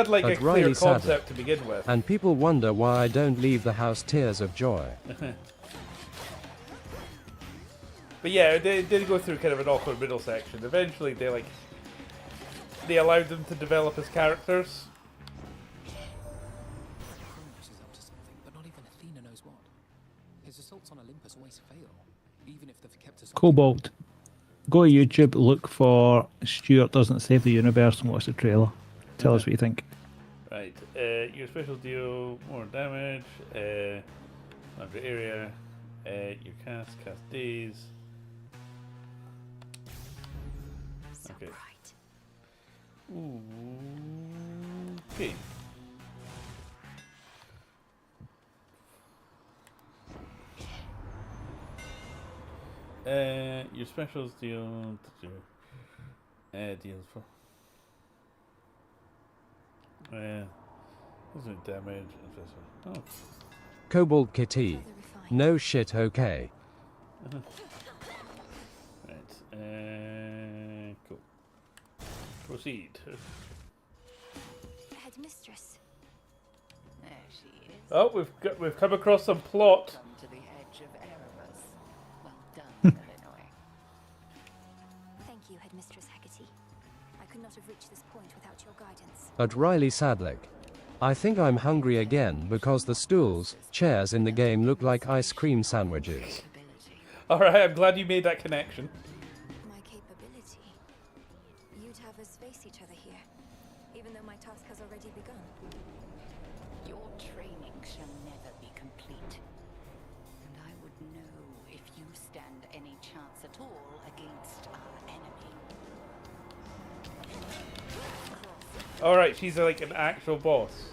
like a clear concept to begin with. And people wonder why I don't leave the house tears of joy. But yeah, they did go through kind of an awkward middle section. Eventually they allowed them to develop as characters. Kronos is up to something, but not even Athena knows what. His assaults on Olympus always fail, even if they've kept us. Cobalt. Go to YouTube, look for Stuart Doesn't Save the Universe and watch the trailer. Tell us what you think. Right, your specials deal more damage, larger area, your cast days. Okay. Ooh, okay. Your specials deal deals for doesn't damage. Oh. Cobalt Kitty. No shit, okay. Right. Cool. Proceed. Headmistress. There she is. Oh, we've come across some plot. Come to the edge of Erebus. Well done, Illinois. Thank you, Headmistress Hecate. I could not have reached this point without your guidance. At Riley Sadlick. I think I'm hungry again because the stools, chairs in the game look like ice cream sandwiches. Alright, I'm glad you made that connection. My capability. You'd have us face each other here, even though my task has already begun. Your training shall never be complete. And I would know if you stand any chance at all against our enemy. Alright, she's like an actual boss.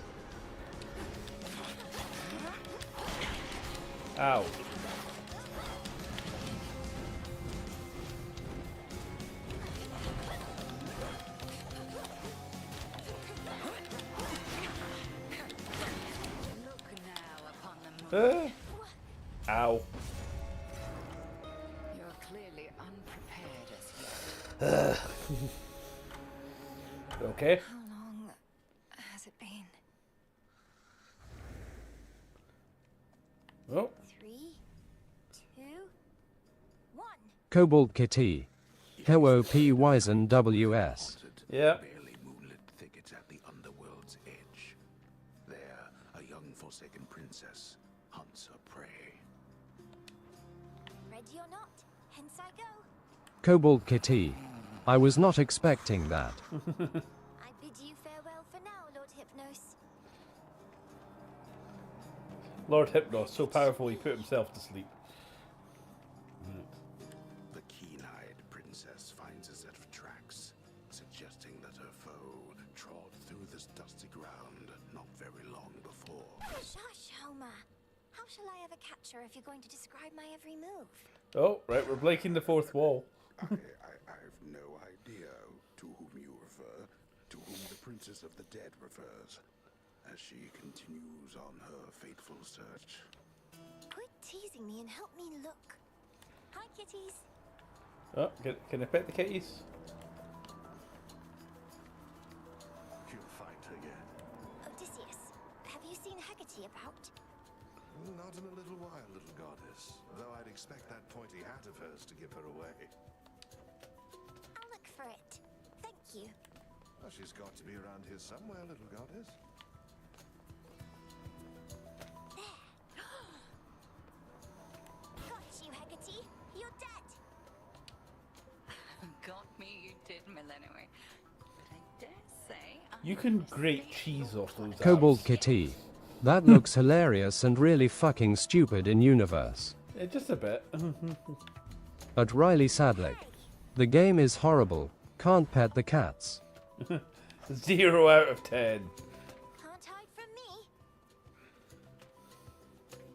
Ow. Ow. You're clearly unprepared as yet. Okay. How long has it been? Oh. 3, 2, 1. Cobalt Kitty. Hello P. Wisen WS. Yeah. Barely moonlit thickets at the Underworld's edge. There, a young forsaken princess hunts her prey. ready or not. Hence I go. Kobold Kitty. I was not expecting that. I bid you farewell for now, Lord Hypnos. Lord Hypnos, so powerful he put himself to sleep. The keen-eyed princess finds a set of tracks, suggesting that her foe trod through this dusty ground not very long before. Shush, Homer. How shall I ever catch her if you're going to describe my every move? Oh, right, we're breaking the fourth wall. I've no idea to whom you refer, to whom the Princess of the Dead refers, as she continues on her fateful search. Quit teasing me and help me look. Hi, kitties. Oh, can I pet the kitties? You'll find her yet. Odysseus, have you seen Hecate about? Not in a little while, little goddess. Though I'd expect that pointy hat of hers to give her away. I'll look for it. Thank you. Well, she's got to be around here somewhere, little goddess. Got you, Hecate. You're dead. Got me, you did, Millennium. But I dare say You can grate cheese off those Kobold abs. Kitty. That looks hilarious and really fucking stupid in universe. Yeah, just a bit. At Riley Sadlick. The game is horrible. Can't pet the cats. 0 out of 10. Can't hide from me.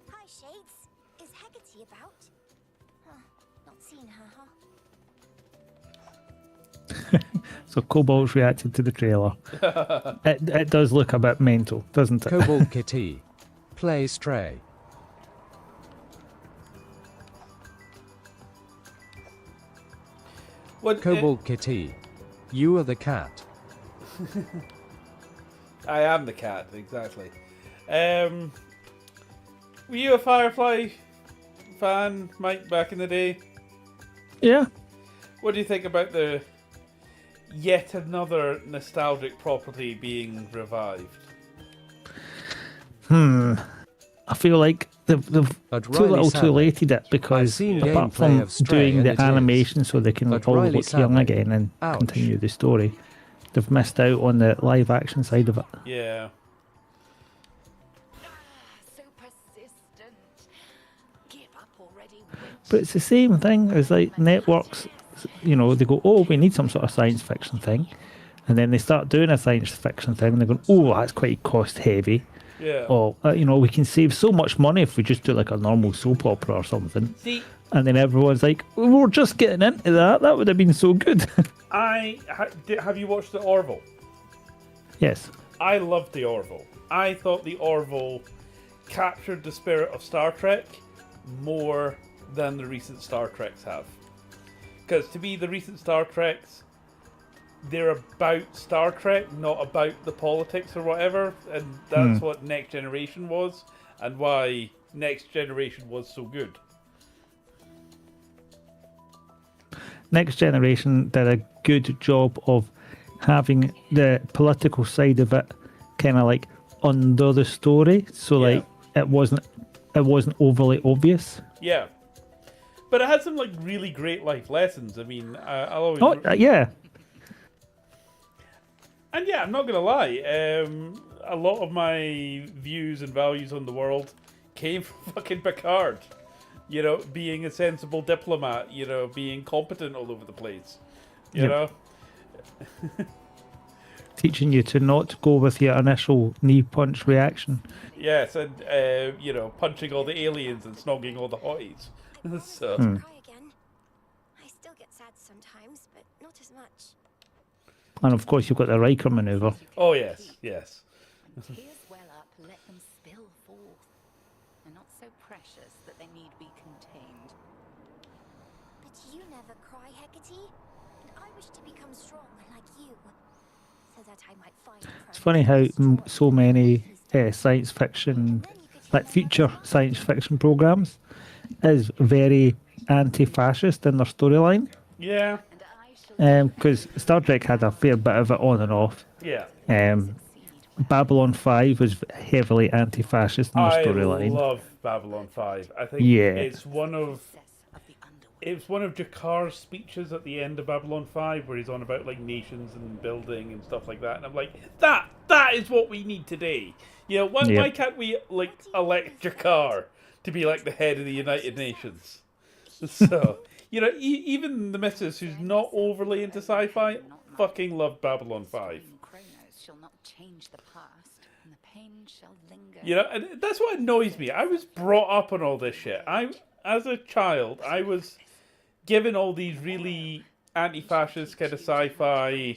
Hi, Shades. Is Hecate about? Huh. Not seen her, huh? So Kobold's reacted to the trailer. It does look a bit mental, doesn't it? Kobold Kitty. Play Stray. What, Kobold Kitty. You are the cat. I am the cat, exactly. Were you a Firefly fan, Mike, back in the day? Yeah. What do you think about the yet another nostalgic property being revived? I feel like they've too little too lated it, because apart from doing the animation so they can all look young again and continue the story, they've missed out on the live action side of it. Yeah. so persistent. Give up already. But it's the same thing as like networks, you know, they go, oh, we need some sort of science fiction thing. And then they start doing a science fiction thing and they're going, oh, that's quite cost heavy. Yeah. Or, you know, we can save so much money if we just do like a normal soap opera or something. See, and then everyone's like, we're just getting into that. That would have been so good. Have you watched the Orville? Yes. I loved the Orville. I thought the Orville captured the spirit of Star Trek more than the recent Star Treks have. Because to me, the recent Star Treks, they're about Star Trek, not about the politics or whatever. And that's what Next Generation was, and why Next Generation was so good. Next Generation did a good job of having the political side of it kind of like under the story, so like it wasn't overly obvious. Yeah. But it had some like really great life lessons. I mean, I'll always... yeah. And yeah, I'm not going to lie. A lot of my views and values on the world came from fucking Picard. You know, being a sensible diplomat, you know, being competent all over the place. You know? Teaching you to not go with your initial knee punch reaction. Yes, and, you know, punching all the aliens and snogging all the hotties. So... Cry again. I still get sad sometimes, but not as much. And of course, you've got the Riker maneuver. Oh, yes, yes. Tears well up, let them spill forth. They're not so precious that they need be contained. But you never cry, Hecate. And I wish to become strong like you, so that I might find. It's funny how so many science fiction, like future science fiction programs, is very anti-fascist in their storyline. Yeah. Because Star Trek had a fair bit of it on and off. Yeah. Babylon 5 was heavily anti-fascist in the storyline. I love Babylon 5. I think Yeah. it's one of it's one of Jakar's speeches at the end of Babylon 5 where he's on about like nations and building and stuff like that, and I'm like, that is what we need today. You know, why can't we like elect Jakar to be like the head of the United Nations? So, you know, even the missus who's not overly into sci-fi fucking loved Babylon 5. Kronos shall not change the past, and the pain shall linger. You know, and that's what annoys me. I was brought up on all this shit. As a child, I was given all these really anti-fascist kind of sci-fi,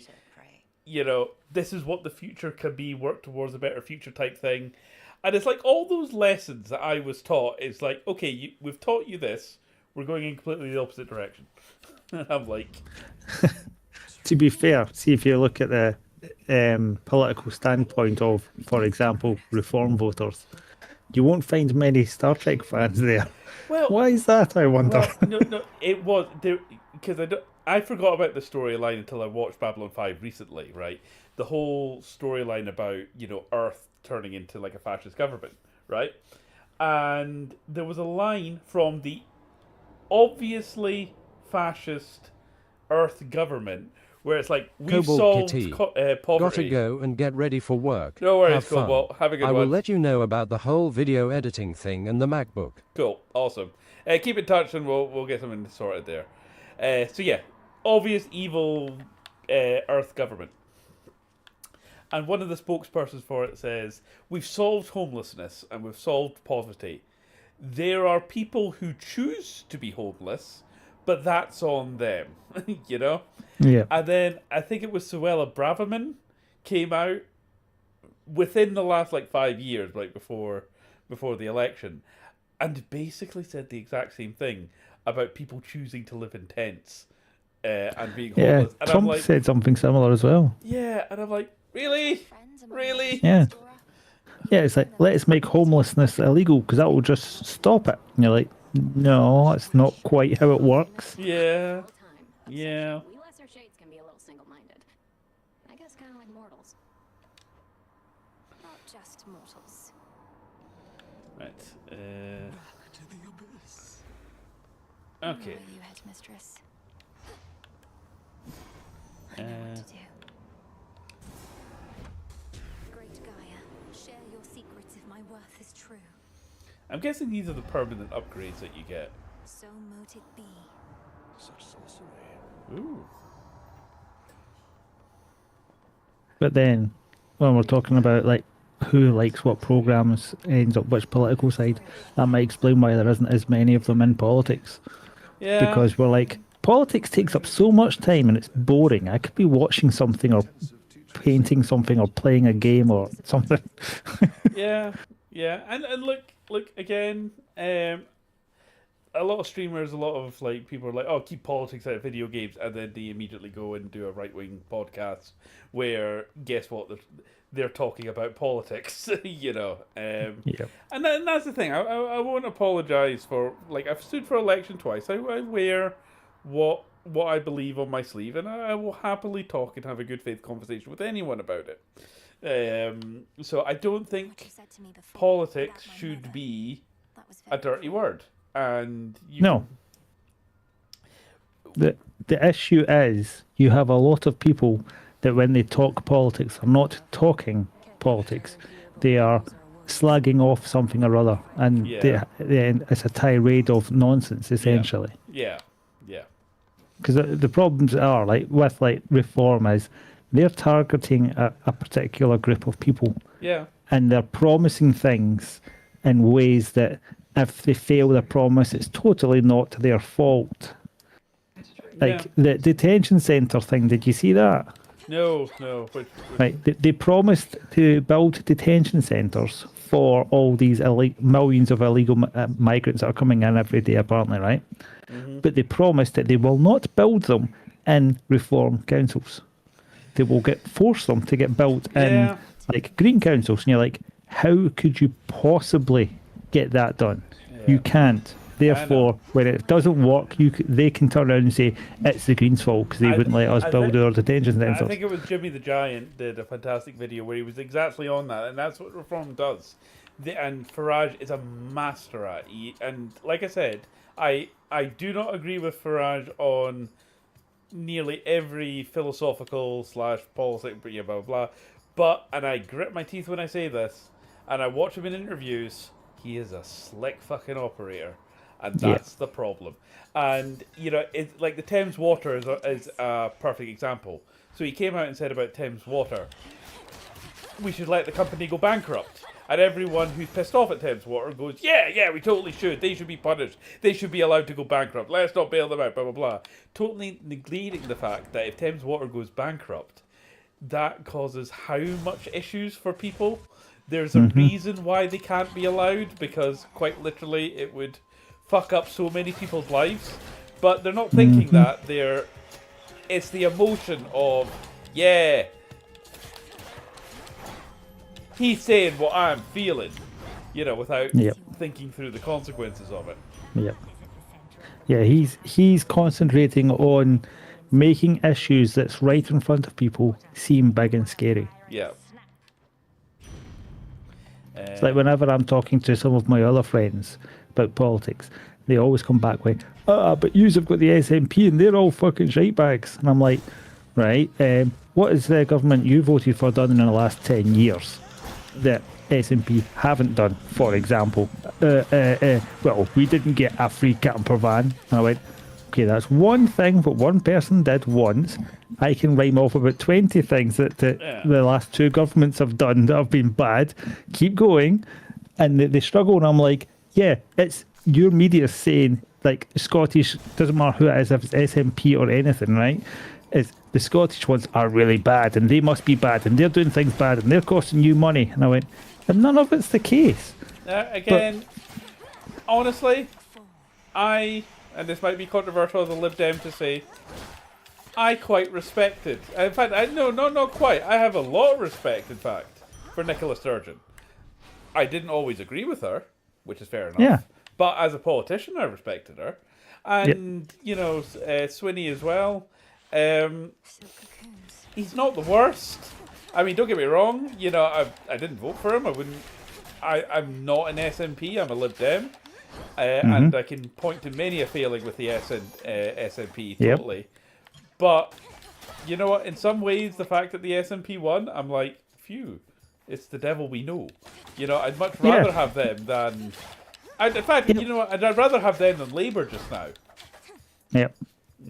you know, this is what the future can be, work towards a better future type thing. And it's like all those lessons that I was taught, it's like, okay, we've taught you this, we're going in completely the opposite direction. And I'm like... To be fair, see if you look at the political standpoint of, for example, reform voters, you won't find many Star Trek fans there. Well, why is that, I wonder? Well, no, it was there because I forgot about the storyline until I watched Babylon 5 recently. Right, the whole storyline about, you know, Earth turning into like a fascist government, right? And there was a line from the obviously fascist Earth government where it's like, we've Cobalt solved Kitty. poverty. Gotta go and get ready for work. No worries, Have fun. Cobalt. Have a good I one. will let you know about the whole video editing thing and the MacBook. Cool, awesome. Keep in touch and we'll get something sorted there. So yeah, obvious evil Earth government. And one of the spokespersons for it says, we've solved homelessness and we've solved poverty. There are people who choose to be homeless, but that's on them, you know? Yeah. And then I think it was Suella Braverman came out within the last like 5 years, like before the election, and basically said the exact same thing about people choosing to live in tents and being homeless. Yeah, And Trump I'm like, said something similar as well. yeah, and I'm like, really? Really? Yeah. Yeah, it's like, let's make homelessness illegal because that will just stop it. And you're like, no, that's not quite how it works. Yeah. Yeah. We lesser shades can be a little single-minded. I guess kind of like mortals. Not just mortals. Right. Back to the abyss. Okay. Where you head, mistress? I know what to do. Great Gaia, share your secrets if my worth is true. I'm guessing these are the permanent upgrades that you get. So mote it be. Such sorcery. Ooh. But then, when we're talking about like who likes what programs, ends up which political side, that might explain why there isn't as many of them in politics. Yeah. Because we're like, politics takes up so much time and it's boring. I could be watching something or painting something or playing a game or something. Yeah, yeah, and look again. A lot of streamers, a lot of like people are like, "Oh, keep politics out of video games," and then they immediately go and do a right-wing podcast where, guess what, they're talking about politics, you know. Yeah. And that's the thing. I won't apologize for, like, I've stood for election twice. I wear what I believe on my sleeve, and I will happily talk and have a good faith conversation with anyone about it. So I don't think politics should be a dirty word. And no. The issue is you have a lot of people that when they talk politics are not talking politics. They are slagging off something or other, and then it's a tirade of nonsense essentially. Yeah. Because the problems are like with like reform is they're targeting a particular group of people. Yeah. And they're promising things in ways that if they fail their promise, it's totally not their fault. Like the detention centre thing, did you see that? No. Right, they promised to build detention centres for all these millions of illegal migrants that are coming in every day, apparently, right? Mm-hmm. But they promised that they will not build them in reform councils. They will force them to get built in like green councils. And you're like, how could you possibly get that done? You can't. Therefore, when it doesn't work, they can turn around and say it's the Greens' fault because they wouldn't let us build our detention centres. I think it was Jimmy the Giant did a fantastic video where he was exactly on that, and that's what reform does. And Farage is a master at it. And like I said, I do not agree with Farage on nearly every philosophical / politic, blah blah blah. But, and I grit my teeth when I say this, and I watch him in interviews, he is a slick fucking operator. And that's the problem. And, you know, it's like the Thames Water is a perfect example. So he came out and said about Thames Water, we should let the company go bankrupt. And everyone who's pissed off at Thames Water goes, yeah, we totally should. They should be punished. They should be allowed to go bankrupt. Let's not bail them out, blah, blah, blah. Totally neglecting the fact that if Thames Water goes bankrupt, that causes how much issues for people. There's a reason why they can't be allowed, because quite literally it would fuck up so many people's lives. But they're not thinking that. It's the emotion of, yeah, he's saying what I'm feeling, you know, without thinking through the consequences of it. Yeah, he's concentrating on making issues that's right in front of people seem big and scary. Yeah. It's like whenever I'm talking to some of my other friends about politics, they always come back with, but yous have got the SNP and they're all fucking shitebags. And I'm like, right, what has the government you voted for done in the last 10 years that SNP haven't done, for example? Well, we didn't get a free camper van. And I went, okay, that's one thing that one person did once. I can rhyme off about 20 things that the last two governments have done that have been bad. Keep going. And they struggle, and I'm like, yeah, it's your media saying, like, Scottish, doesn't matter who it is, if it's SNP or anything, right? Is the Scottish ones are really bad, and they must be bad, and they're doing things bad, and they're costing you money. And I went, and none of it's the case. Again, honestly, and this might be controversial as a Lib Dem to say, I quite respect it. In fact, not quite. I have a lot of respect, in fact, for Nicola Sturgeon. I didn't always agree with her, which is fair enough. Yeah. But as a politician, I respected her. And, you know, Swinney as well. He's not the worst. I mean, don't get me wrong. You know, I didn't vote for him. I'm not an SNP. I'm a Lib Dem. And I can point to many a failing with the SNP, totally. But, you know what? In some ways, the fact that the SNP won, I'm like, phew, it's the devil we know. You know, I'd much rather have them than... in fact, you know what? I'd rather have them than Labour just now. Yep.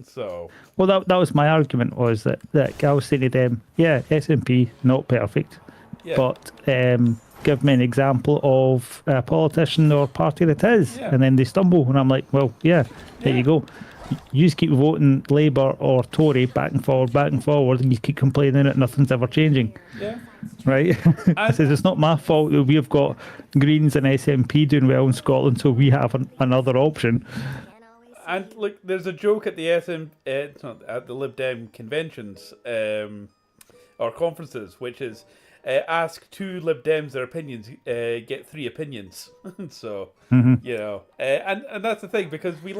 So... Well, that was my argument, was that I was saying to them, yeah, SNP, not perfect. Yeah. But give me an example of a politician or party that is. Yeah. And then they stumble, and I'm like, well, there you go. You just keep voting Labour or Tory back and forward, and you keep complaining that nothing's ever changing. Yeah. Right? I says, it's not my fault that we've got Greens and SNP doing well in Scotland, so we have another option. And look, there's a joke at the at the Lib Dem conventions or conferences, which is ask 2 Lib Dems their opinions, get 3 opinions. So you know, and that's the thing, because we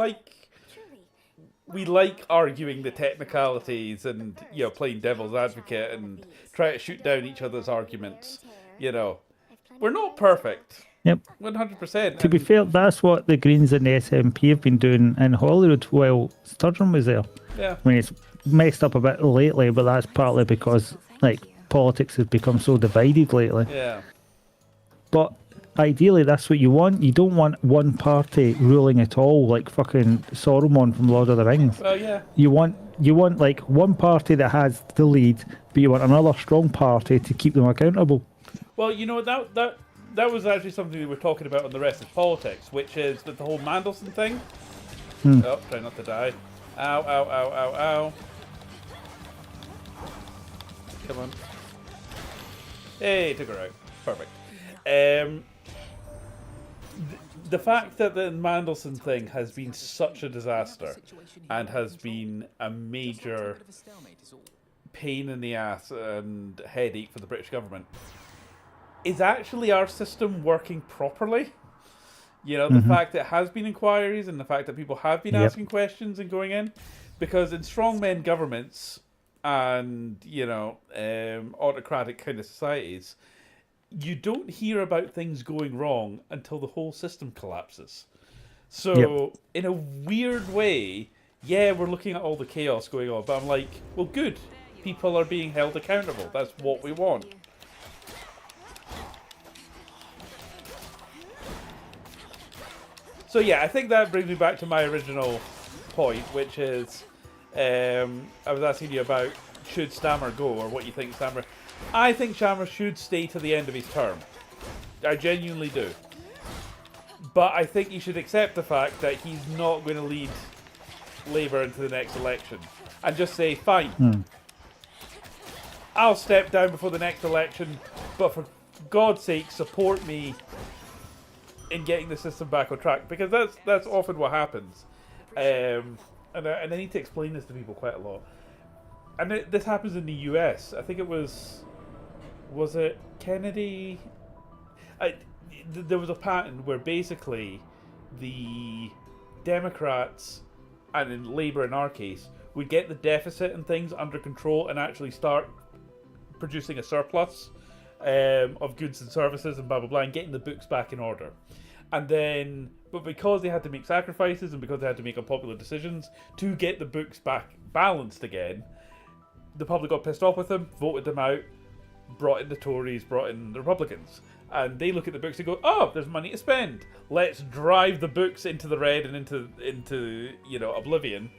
like arguing the technicalities and, you know, playing devil's advocate and try to shoot down each other's arguments. You know, we're not perfect. Yep. 100%. To be fair, that's what the Greens and the SNP have been doing in Hollywood while Sturgeon was there. Yeah. I mean, it's messed up a bit lately, but that's partly because, like, politics has become so divided lately. Yeah. But ideally, that's what you want. You don't want one party ruling it all, like fucking Saruman from Lord of the Rings. Well, yeah. You want like one party that has the lead, but you want another strong party to keep them accountable. Well, you know, that was actually something we were talking about on The Rest of Politics, which is that the whole Mandelson thing. Oh, try not to die. Ow, ow, ow, ow, ow. Come on. Hey, took her out. Perfect. The fact that the Mandelson thing has been such a disaster and has been a major pain in the ass and headache for the British government, is actually our system working properly? You know, the fact that it has been inquiries and the fact that people have been asking questions and going in, because in strongmen governments and, you know, autocratic kind of societies, you don't hear about things going wrong until the whole system collapses. So, in a weird way, yeah, we're looking at all the chaos going on, but I'm like, well, good. People are being held accountable. That's what we want. So yeah, I think that brings me back to my original point, which is I was asking you about should Stammer go, or what you think Stammer... I think Stammer should stay to the end of his term. I genuinely do. But I think he should accept the fact that he's not going to lead Labour into the next election. And just say, fine, I'll step down before the next election, but for God's sake, support me in getting the system back on track, because that's often what happens. And I need to explain this to people quite a lot. And this happens in the US. I think it was it Kennedy? There was a pattern where basically the Democrats, and in Labour in our case, would get the deficit and things under control and actually start producing a surplus of goods and services and blah blah blah, and getting the books back in order. And then, but because they had to make sacrifices and because they had to make unpopular decisions to get the books back balanced again, the public got pissed off with them, voted them out, brought in the Tories, brought in the Republicans. And they look at the books and go, oh, there's money to spend. Let's drive the books into the red and into oblivion,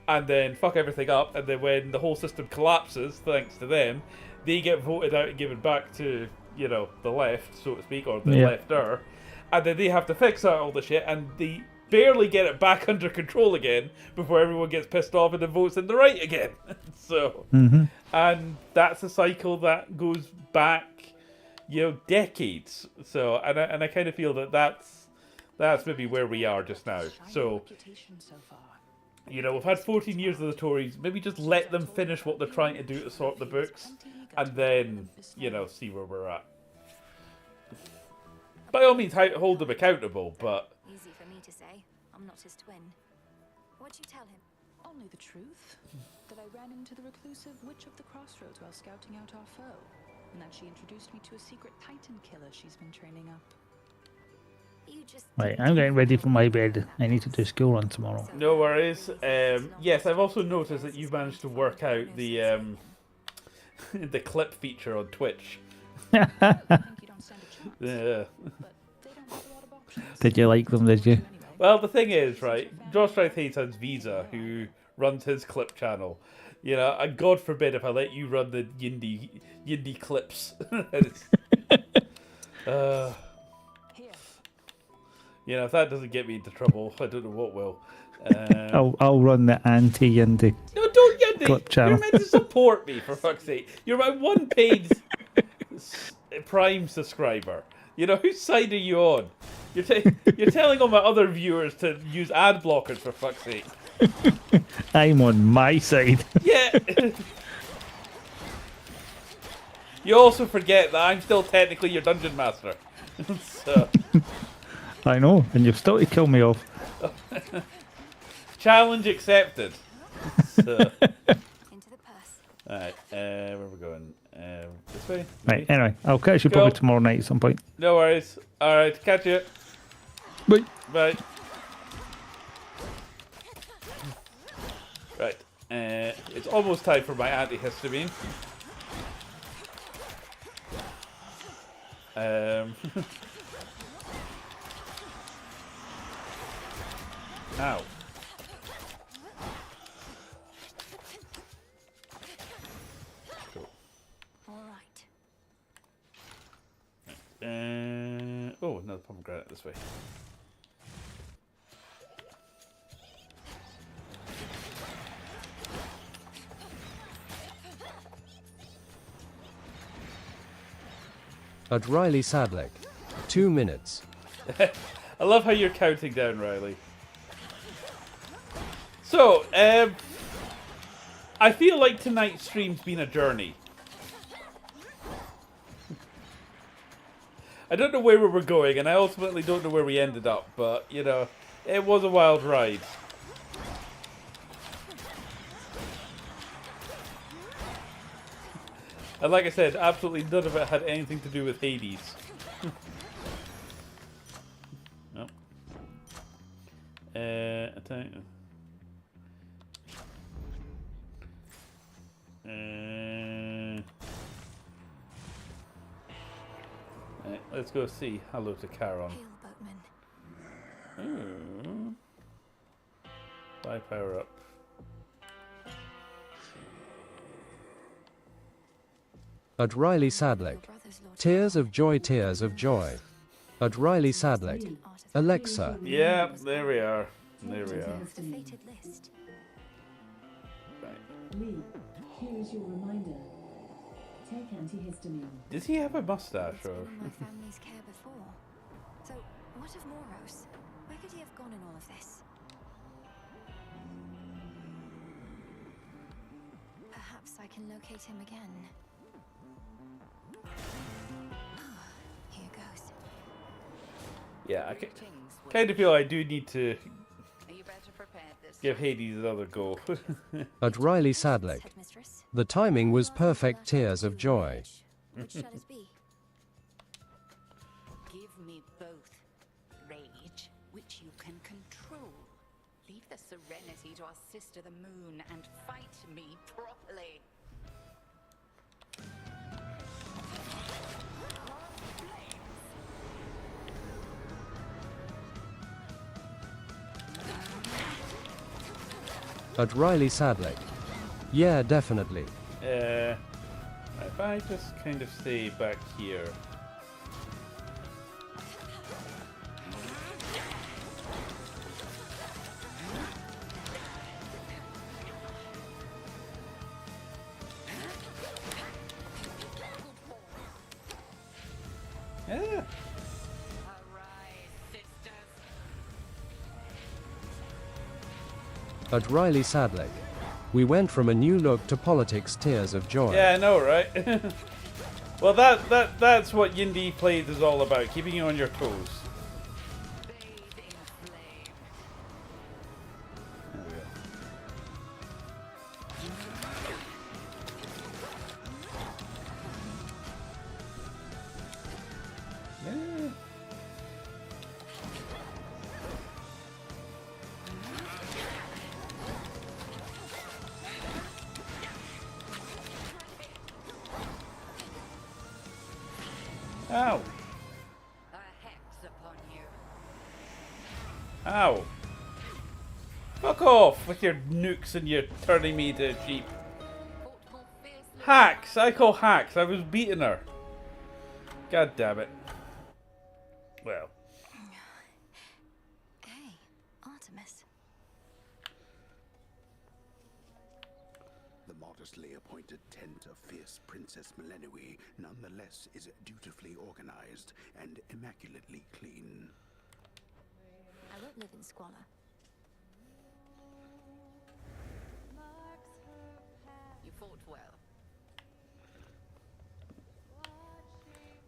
and then fuck everything up. And then when the whole system collapses, thanks to them, they get voted out and given back to, the left, so to speak, or the lefter. And then they have to fix out all the shit, and they barely get it back under control again before everyone gets pissed off and then votes in the right again. So, and that's a cycle that goes back, decades. So, and I kind of feel that's maybe where we are just now. So, we've had 14 years of the Tories. Maybe just let them finish what they're trying to do to sort the books, and then, see where we're at. By all means, hold them accountable, but... Easy for me to say. I'm not his twin. What'd you tell him? Only the truth. That I ran into the reclusive Witch of the Crossroads while scouting out our foe. And that she introduced me to a secret Titan killer she's been training up. Right, I'm getting ready for my bed. I need to do school run tomorrow. No worries. Yes, I've also noticed that you've managed to work out the the clip feature on Twitch. Yeah. Did you like them, did you? Well, the thing is, right, Josh Hayton's Visa, who runs his clip channel, and God forbid if I let you run the Yindy clips. If that doesn't get me into trouble, I don't know what will. I'll run the anti-Yindy clip channel. You're meant to support me, for fuck's sake. You're my one paid Prime subscriber. Whose side are you on? You're telling all my other viewers to use ad blockers, for fuck's sake. I'm on my side. Yeah. You also forget that I'm still technically your dungeon master. So. I know, and you've still to kill me off. Challenge accepted. So. Alright, where are we going? This way? Right, anyway, I'll catch you probably tomorrow night at some point. No worries. Alright, catch you. Bye. Bye. Right, it's almost time for my antihistamine. Ow. Cool. Alright. Oh, another pomegranate this way. At Riley Sadleck. 2 minutes. I love how you're counting down, Riley. So, I feel like tonight's stream's been a journey. I don't know where we were going, and I ultimately don't know where we ended up, but, it was a wild ride. And like I said, absolutely none of it had anything to do with Hades. Nope. Attack. Right, let's go see hello to Charon. Buy power up. At Riley Sadlick. Tears of joy, tears of joy. At Riley Sadlick. Alexa. Yeah, there we are. There we are. Lee, here is your reminder. Take antihistamine. Does he have a mustache or? My family's care before. So, what of Moros? Where could he have gone in all of this? Perhaps I can locate him again. Here goes. Yeah, I kind of feel I do need to give Hades another go. At Riley Sadlick. The timing was perfect, tears of joy. Which shall it be? Give me both. Rage, which you can control. Leave the serenity to our sister the moon and fight me properly. At Riley Sadlick. Yeah, definitely. If I just kind of stay back here. Yeah. At Riley Sadlick. We went from a new look to politics, tears of joy. Yeah, I know, right? Well, that's what YindyPlayZ is all about, keeping you on your toes. Ow. Ow. Fuck off with your nukes and your turning me into a sheep. Hacks! I call hacks. I was beating her. God damn it. Well. Hey, Artemis. The modestly appointed tent of fierce Princess Melenui nonetheless is dutifully organized and immaculately clean. I won't live in squalor. You fought well.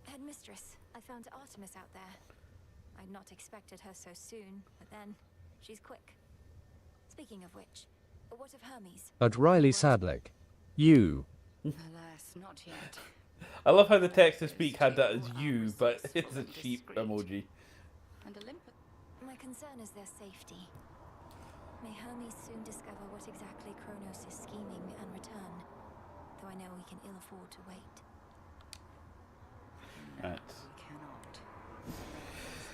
Headmistress, I found Artemis out there. I'd not expected her so soon, but then she's quick. Speaking of which, what of Hermes? At Riley Sadlick. You. Alas, not yet. I love how the text to speak had that as you, but it's a sheep emoji. And Olympus. My concern is their safety. May Hermes soon discover what exactly Kronos is scheming and return, though I know we can ill afford to wait. Right.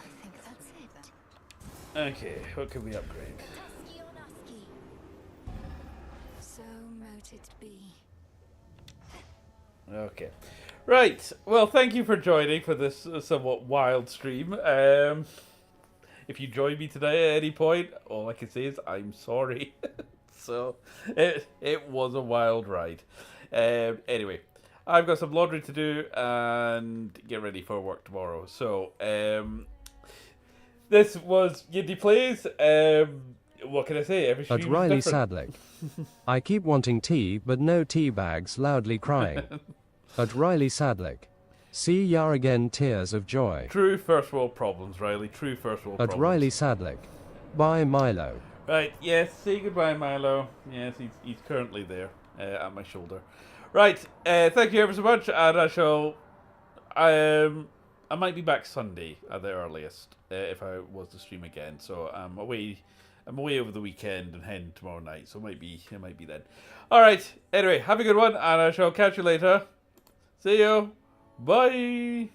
I think that's it. Okay, what can we upgrade? So mote it be. Okay. Right. Well, thank you for joining for this somewhat wild stream. If you join me today at any point, all I can say is I'm sorry. So, it was a wild ride. Anyway, I've got some laundry to do and get ready for work tomorrow. So, this was YindyPlayZ. What can I say? Every stream At Riley is different. Sadlick. I keep wanting tea, but no tea bags, loudly crying. At Riley Sadlick. See ya again, tears of joy. True first world problems, Riley. True first world At problems. Riley Sadlick. Bye, Milo. Right, yes, say goodbye, Milo. Yes, he's currently there at my shoulder. Right, thank you ever so much, and I shall. I might be back Sunday at the earliest if I was to stream again. So I'm away over the weekend and heading tomorrow night. So it might be then. All right. Anyway, have a good one, and I shall catch you later. See you. Bye.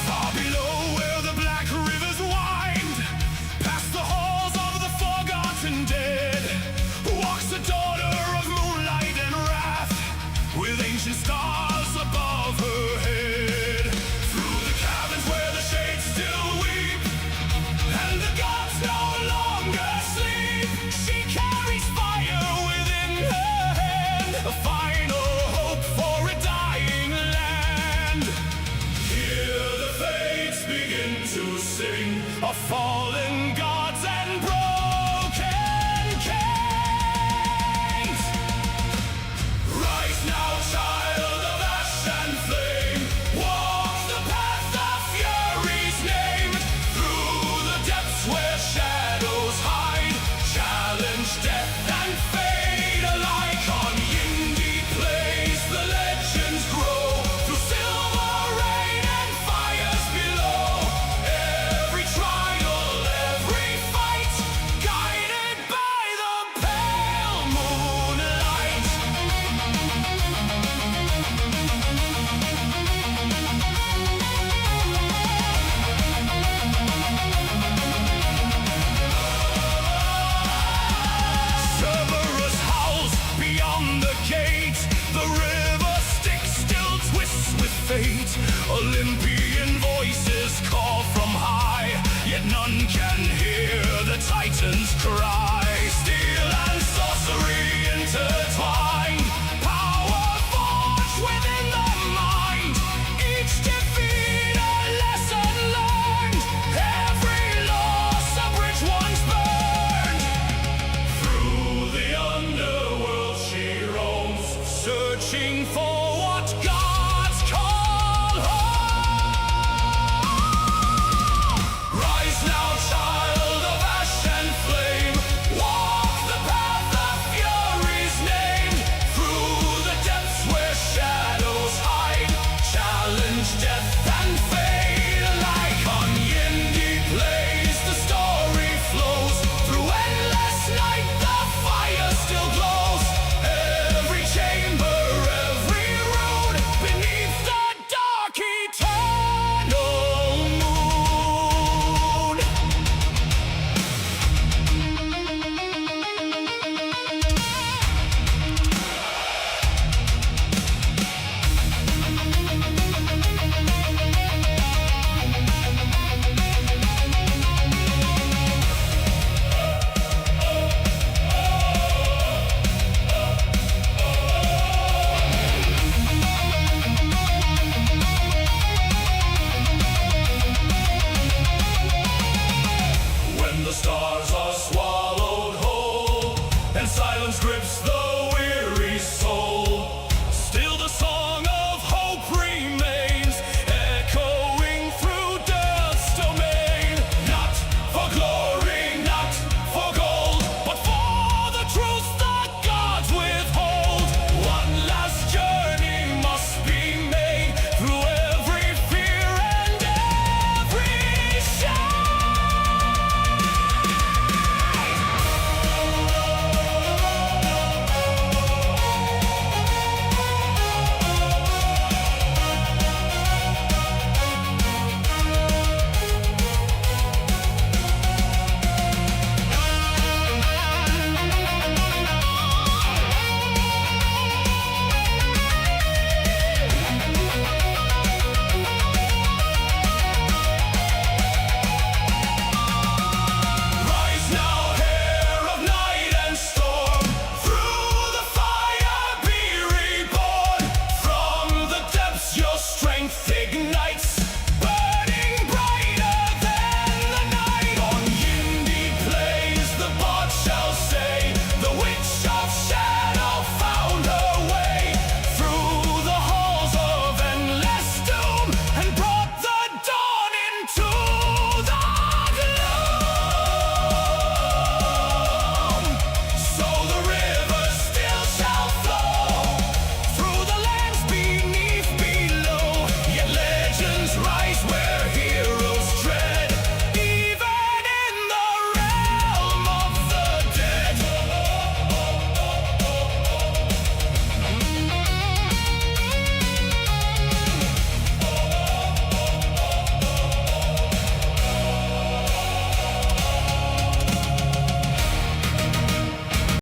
Far below where the black rivers wind, past the halls of the forgotten dead, walks the daughter of moonlight and wrath, with ancient stars above her head. Through the caverns where the shades still weep, and the gods no longer sleep, she carries fire within her hand, a final hope for a dying land. Hear the fates begin to sing of fallen gods and brothers.